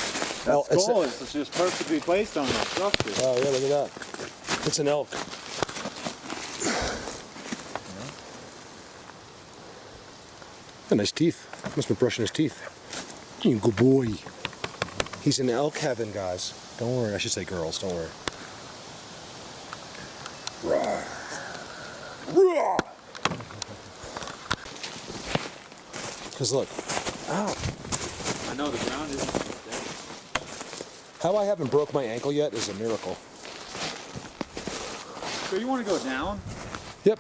Oh, That skull is just perfectly placed on that structure. Oh, yeah, look at that. It's an elk. Got nice teeth. Must have been brushing his teeth. You good boy. He's in elk heaven, guys. Don't worry. I should say girls. Don't worry. Roar. Roar. Because look. Ow. I know the ground isn't there. How I haven't broke my ankle yet is a miracle. So you want to go down? Yep.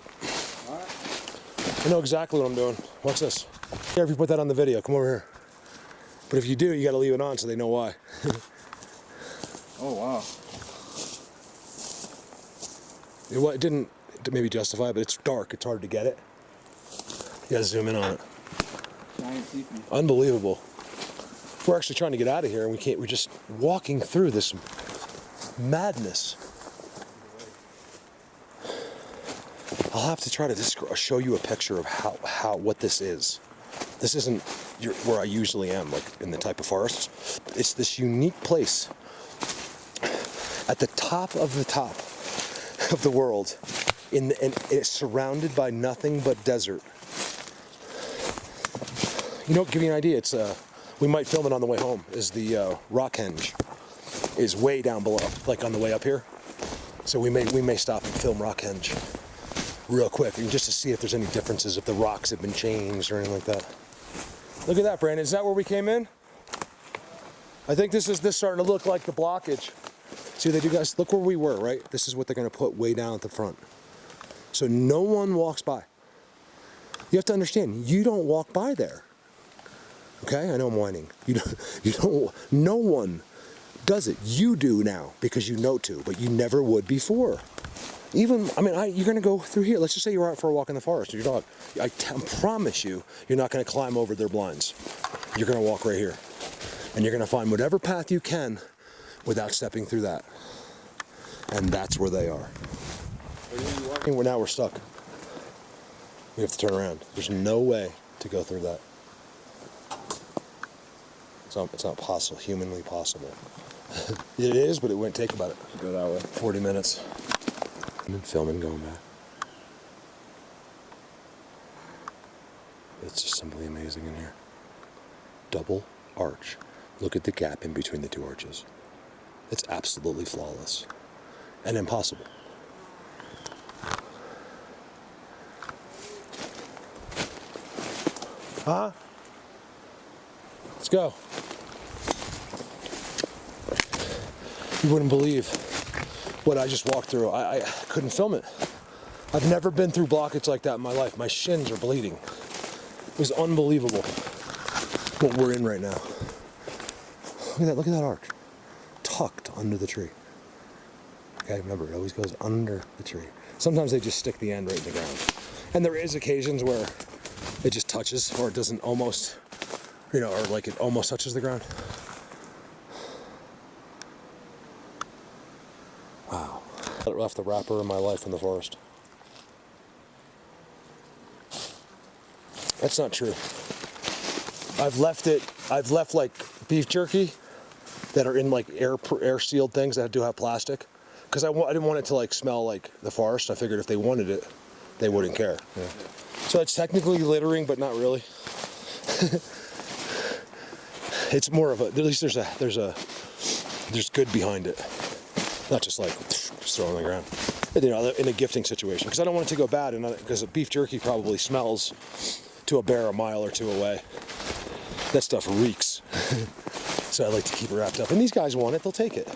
All right. I know exactly what I'm doing. Watch this. Care if you put that on the video. Come over here. But if you do, you got to leave it on so they know why. Oh, wow. It didn't maybe justify it, but it's dark. It's hard to get it. You got to zoom in on it. Giant teeth. Unbelievable. We're actually trying to get out of here, and we can't. We're just walking through this madness. I'll have to try to show you a picture of what this is. This isn't where I usually am, like in the type of forests. It's this unique place at the top of the world, and it's surrounded by nothing but desert. You know, give you an idea. It's we might film it on the way home. Is the Rockhenge is way down below, like on the way up here. So we may stop and film Rockhenge real quick, and just to see if there's any differences, if the rocks have been changed or anything like that. Look at that, Brandon. Is that where we came in? I think this starting to look like the blockage. See what they do, guys? Look where we were, right? This is what they're going to put way down at the front. So no one walks by. You have to understand, you don't walk by there. Okay? I know I'm whining. You don't, no one does it. You do now because you know to, but you never would before. Even, I mean, you're going to go through here. Let's just say you're out for a walk in the forest with your dog. I promise you're not going to climb over their blinds. You're going to walk right here. And you're going to find whatever path you can without stepping through that. And that's where they are. And now we're stuck. We have to turn around. There's no way to go through that. It's not possible, humanly possible. It is, but it wouldn't take about it. Go that way. 40 minutes. And then filming, going back. It's just simply amazing in here. Double arch. Look at the gap in between the two arches. It's absolutely flawless. And impossible. Huh? Let's go. You wouldn't believe what I just walked through. I couldn't film it. I've never been through blockage like that in my life. My shins are bleeding. It was unbelievable what we're in right now. Look at that arch. Tucked under the tree. Okay, remember, it always goes under the tree. Sometimes they just stick the end right in the ground. And there is occasions where it just touches, or it doesn't almost, or like it almost touches the ground. Wow. I left the wrapper in my life in the forest. That's not true. I've left like beef jerky that are in like air sealed things that do have plastic. Because I didn't want it to like smell like the forest. I figured if they wanted it, they wouldn't care. Yeah. So it's technically littering, but not really. It's more of at least there's good behind it. Not just like just throw it on the ground. In a gifting situation. Because I don't want it to go bad, because beef jerky probably smells to a bear a mile or two away. That stuff reeks. So I like to keep it wrapped up. And these guys want it, they'll take it.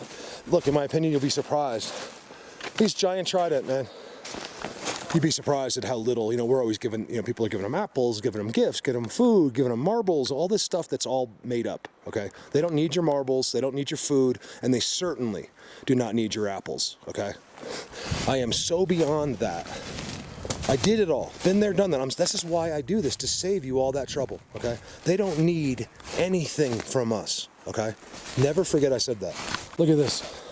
Look, in my opinion, you'll be surprised. These giant trident, man. You'd be surprised at how little, we're always giving, people are giving them apples, giving them gifts, giving them food, giving them marbles, all this stuff that's all made up, okay? They don't need your marbles, they don't need your food, and they certainly do not need your apples, okay? I am so beyond that. I did it all. Been there, done that. This is why I do this, to save you all that trouble, okay? They don't need anything from us, okay? Never forget I said that. Look at this.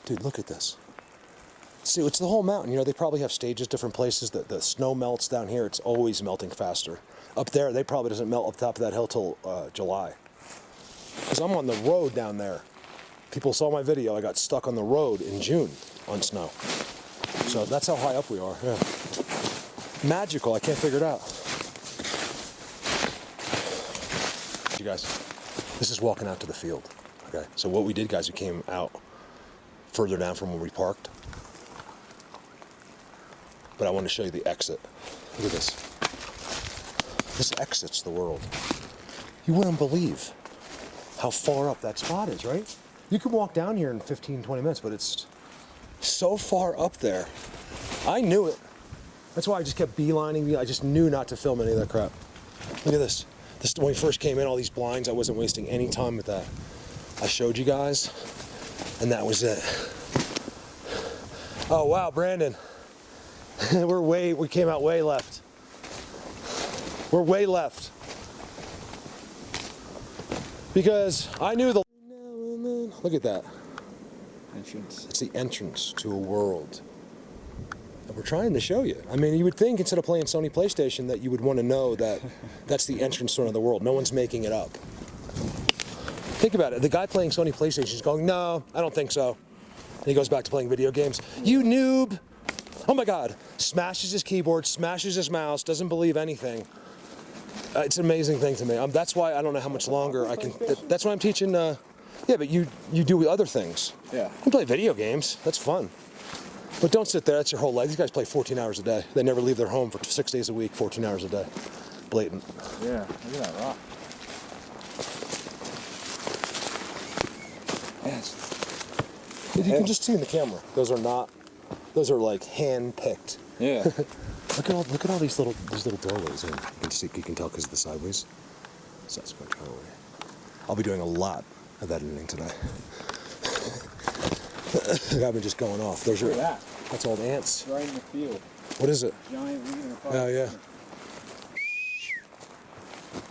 Dude, look at this. it's the whole mountain. You know, they probably have stages, different places. The snow melts down here. It's always melting faster. Up there, they probably doesn't melt up top of that hill till July. Because I'm on the road down there. People saw my video. I got stuck on the road in June on snow. So that's how high up we are. Yeah. Magical. I can't figure it out. You guys, this is walking out to the field. Okay. So what we did, guys, we came out further down from where we parked. But I want to show you the exit. Look at this. This exits the world. You wouldn't believe how far up that spot is, right? You can walk down here in 15, 20 minutes, but it's so far up there. I knew it. That's why I just kept beelining. I just knew not to film any of that crap. Look at this. When we first came in, all these blinds, I wasn't wasting any time with that. I showed you guys, and that was it. Oh, wow, Brandon. We came out way left. We're way left. Because I knew the... Look at that. Entrance. It's the entrance to a world. And we're trying to show you. I mean, you would think instead of playing Sony PlayStation that you would want to know that that's the entrance to another world. No one's making it up. Think about it. The guy playing Sony PlayStation is going, no, I don't think so. And he goes back to playing video games. You noob! Oh my God. Smashes his keyboard, smashes his mouse, doesn't believe anything. It's an amazing thing to me. That's why I don't know how much longer I can... That's why I'm teaching... yeah, but you do other things. Yeah. You play video games. That's fun. But don't sit there. That's your whole life. These guys play 14 hours a day. They never leave their home for 6 days a week, 14 hours a day. Blatant. Yeah, look at that rock. Yes. You can just see in the camera. Those are like hand-picked. Yeah. Look at all these little doorways. And you can tell because of the sideways. Sasquatch Highway. I'll be doing a lot of editing today. I've been just going off. Those are Look at that. That's old ants. Right in the field. What is it? Giant wiener. Oh yeah.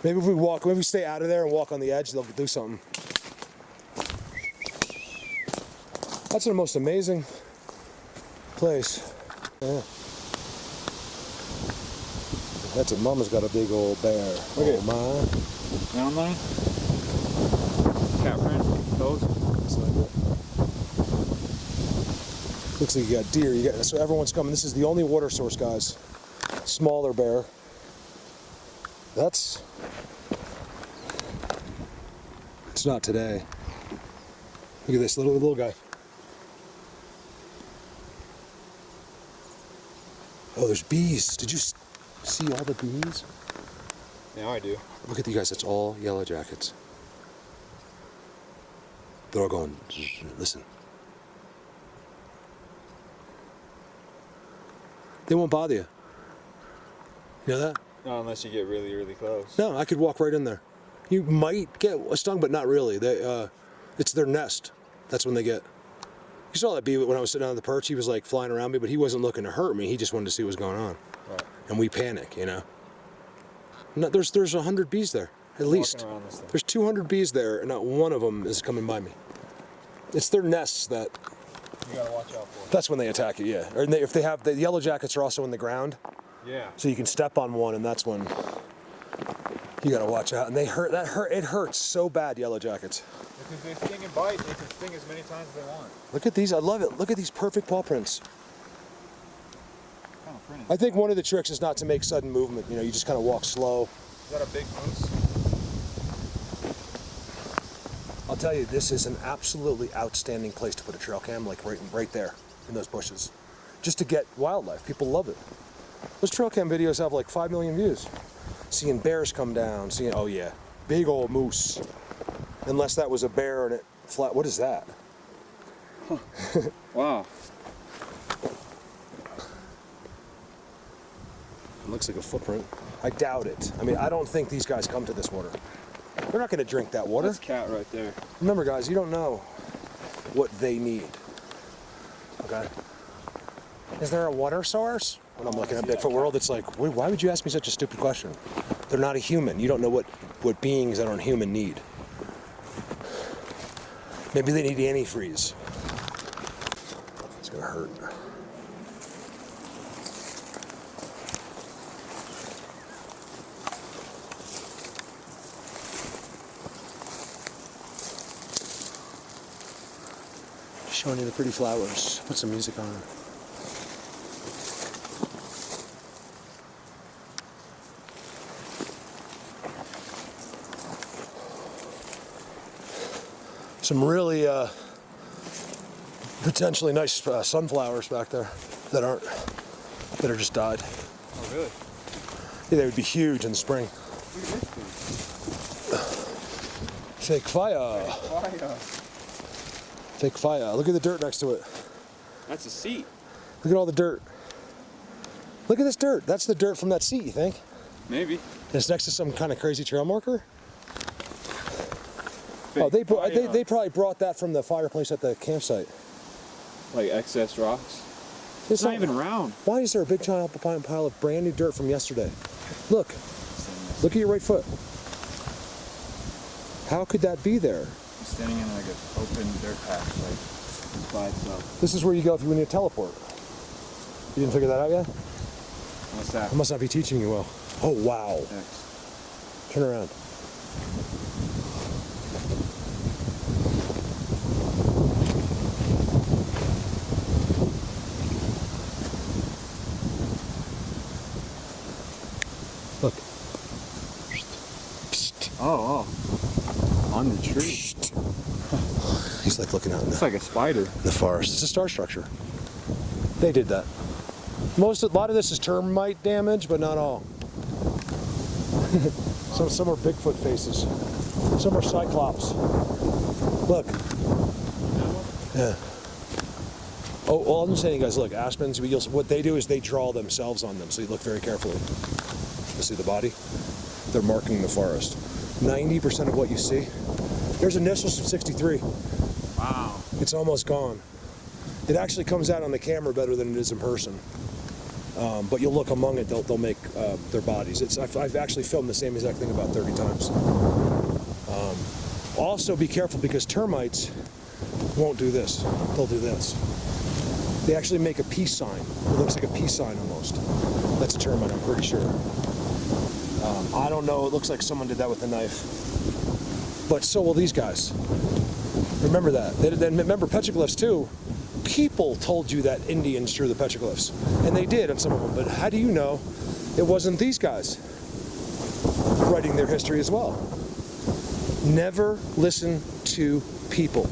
Maybe if we stay out of there and walk on the edge, they'll do something. That's the most amazing place. Yeah. That's it. Mama's got a big old bear. Look at it. Mine. Mountain lion? Cat friend? Those? Looks like it. Looks like you got deer. So everyone's coming. This is the only water source, guys. Smaller bear. It's not today. Look at this little guy. Oh, there's bees. Did you see all the bees? Yeah, I do. Look at you guys. It's all yellow jackets. They're all going, listen. They won't bother you. You know that? No, unless you get really, really close. No, I could walk right in there. You might get stung, but not really. It's their nest. That's when they get. You saw that bee when I was sitting on the perch. He was like flying around me, but he wasn't looking to hurt me. He just wanted to see what was going on. Right. And we panic, you know. No, there's 100 bees there, at least. Around this thing. There's 200 bees there, and not one of them is coming by me. It's their nests that. You gotta watch out for. That's when they attack you, yeah. Or if they have the yellow jackets are also in the ground, Yeah. so you can step on one, and that's when you gotta watch out. And they hurt. It hurts so bad. Yellow jackets. Because they sting and bite, they can sting as many times as they want. Look at these. I love it. Look at these perfect paw prints. Kind of pretty. I think one of the tricks is not to make sudden movement. You know, you just kind of walk slow. Is that a big moose? I'll tell you, this is an absolutely outstanding place to put a trail cam, like right there in those bushes, just to get wildlife. People love it. Those trail cam videos have like 5 million views. Seeing bears come down, oh yeah, big old moose. Unless that was a bear and it flat. What is that? Huh. Wow. It looks like a footprint. I doubt it. I mean, I don't think these guys come to this water. They're not going to drink that water. That's cat right there. Remember, guys, you don't know what they need. Okay? Is there a water source? When I'm looking at Bigfoot World, it's like, why would you ask me such a stupid question? They're not a human. You don't know what beings that aren't human need. Maybe they need antifreeze. It's going to hurt. Showing you the pretty flowers. Put some music on. Some really potentially nice sunflowers back there that are just died. Oh, really? Yeah, they would be huge in the spring. Look at this dude. Fake fire. Fire. Fake fire. Look at the dirt next to it. That's a seat. Look at all the dirt. Look at this dirt. That's the dirt from that seat, you think? Maybe. And it's next to some kind of crazy trail marker? Fake Oh, they fire. probably brought that from the fireplace at the campsite. Like excess rocks. It's not even round. Why is there a big giant pile of brand new dirt from yesterday? Look. Look at your right foot. How could that be there? It's standing in like an open dirt patch, like by itself. This is where you go if you need to teleport. You didn't figure that out yet? What's that? I must not be teaching you well. Oh, wow. Next. Turn around. Look. Oh. On the tree. He's like looking out in It's like a spider. the forest. It's a star structure. They did that. A lot of this is termite damage, but not all. Some are Bigfoot faces. Some are Cyclops. Look. Yeah. Oh, all I'm saying, guys, look, aspens, what they do is they draw themselves on them, so you look very carefully. You see the body? They're marking the forest. 90% of what you see, there's initials from 63. Wow. It's almost gone. It actually comes out on the camera better than it is in person. But you'll look among it, they'll make their bodies. I've actually filmed the same exact thing about 30 times. Also be careful because termites won't do this. They'll do this. They actually make a peace sign. It looks like a peace sign almost. That's a termite, I'm pretty sure. I don't know, it looks like someone did that with a knife. But so will these guys. Remember that. Then remember petroglyphs too. People told you that Indians drew the petroglyphs. And they did on some of them. But how do you know it wasn't these guys writing their history as well? Never listen to people.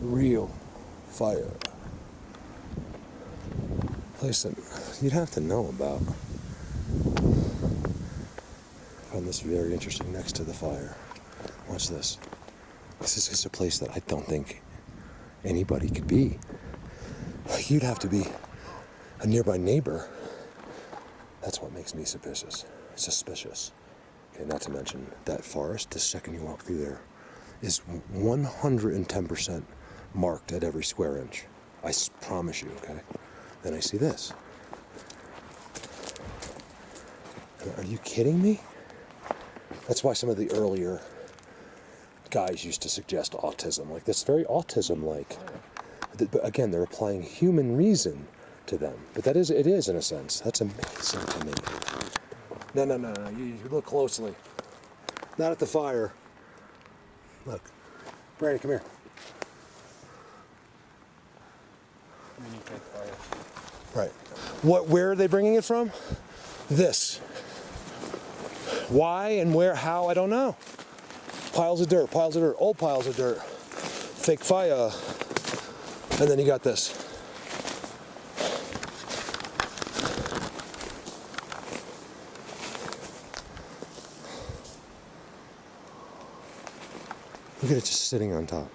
Real fire. Place that you'd have to know about. I found this very interesting next to the fire. Watch this. This is just a place that I don't think anybody could be. Like, you'd have to be a nearby neighbor. That's what makes me suspicious. Okay, not to mention that forest, the second you walk through there, is 110% marked at every square inch. I promise you, okay? Then I see this. Are you kidding me? That's why some of the earlier guys used to suggest autism. Like, that's very autism-like. But again, they're applying human reason to them. But it is in a sense. That's amazing to me. No. You look closely. Not at the fire. Look. Brady, come here. Right. Where are they bringing it from? This. Why and where, how, I don't know. Piles of dirt, old piles of dirt. Fake fire. And then you got this. Look at it just sitting on top.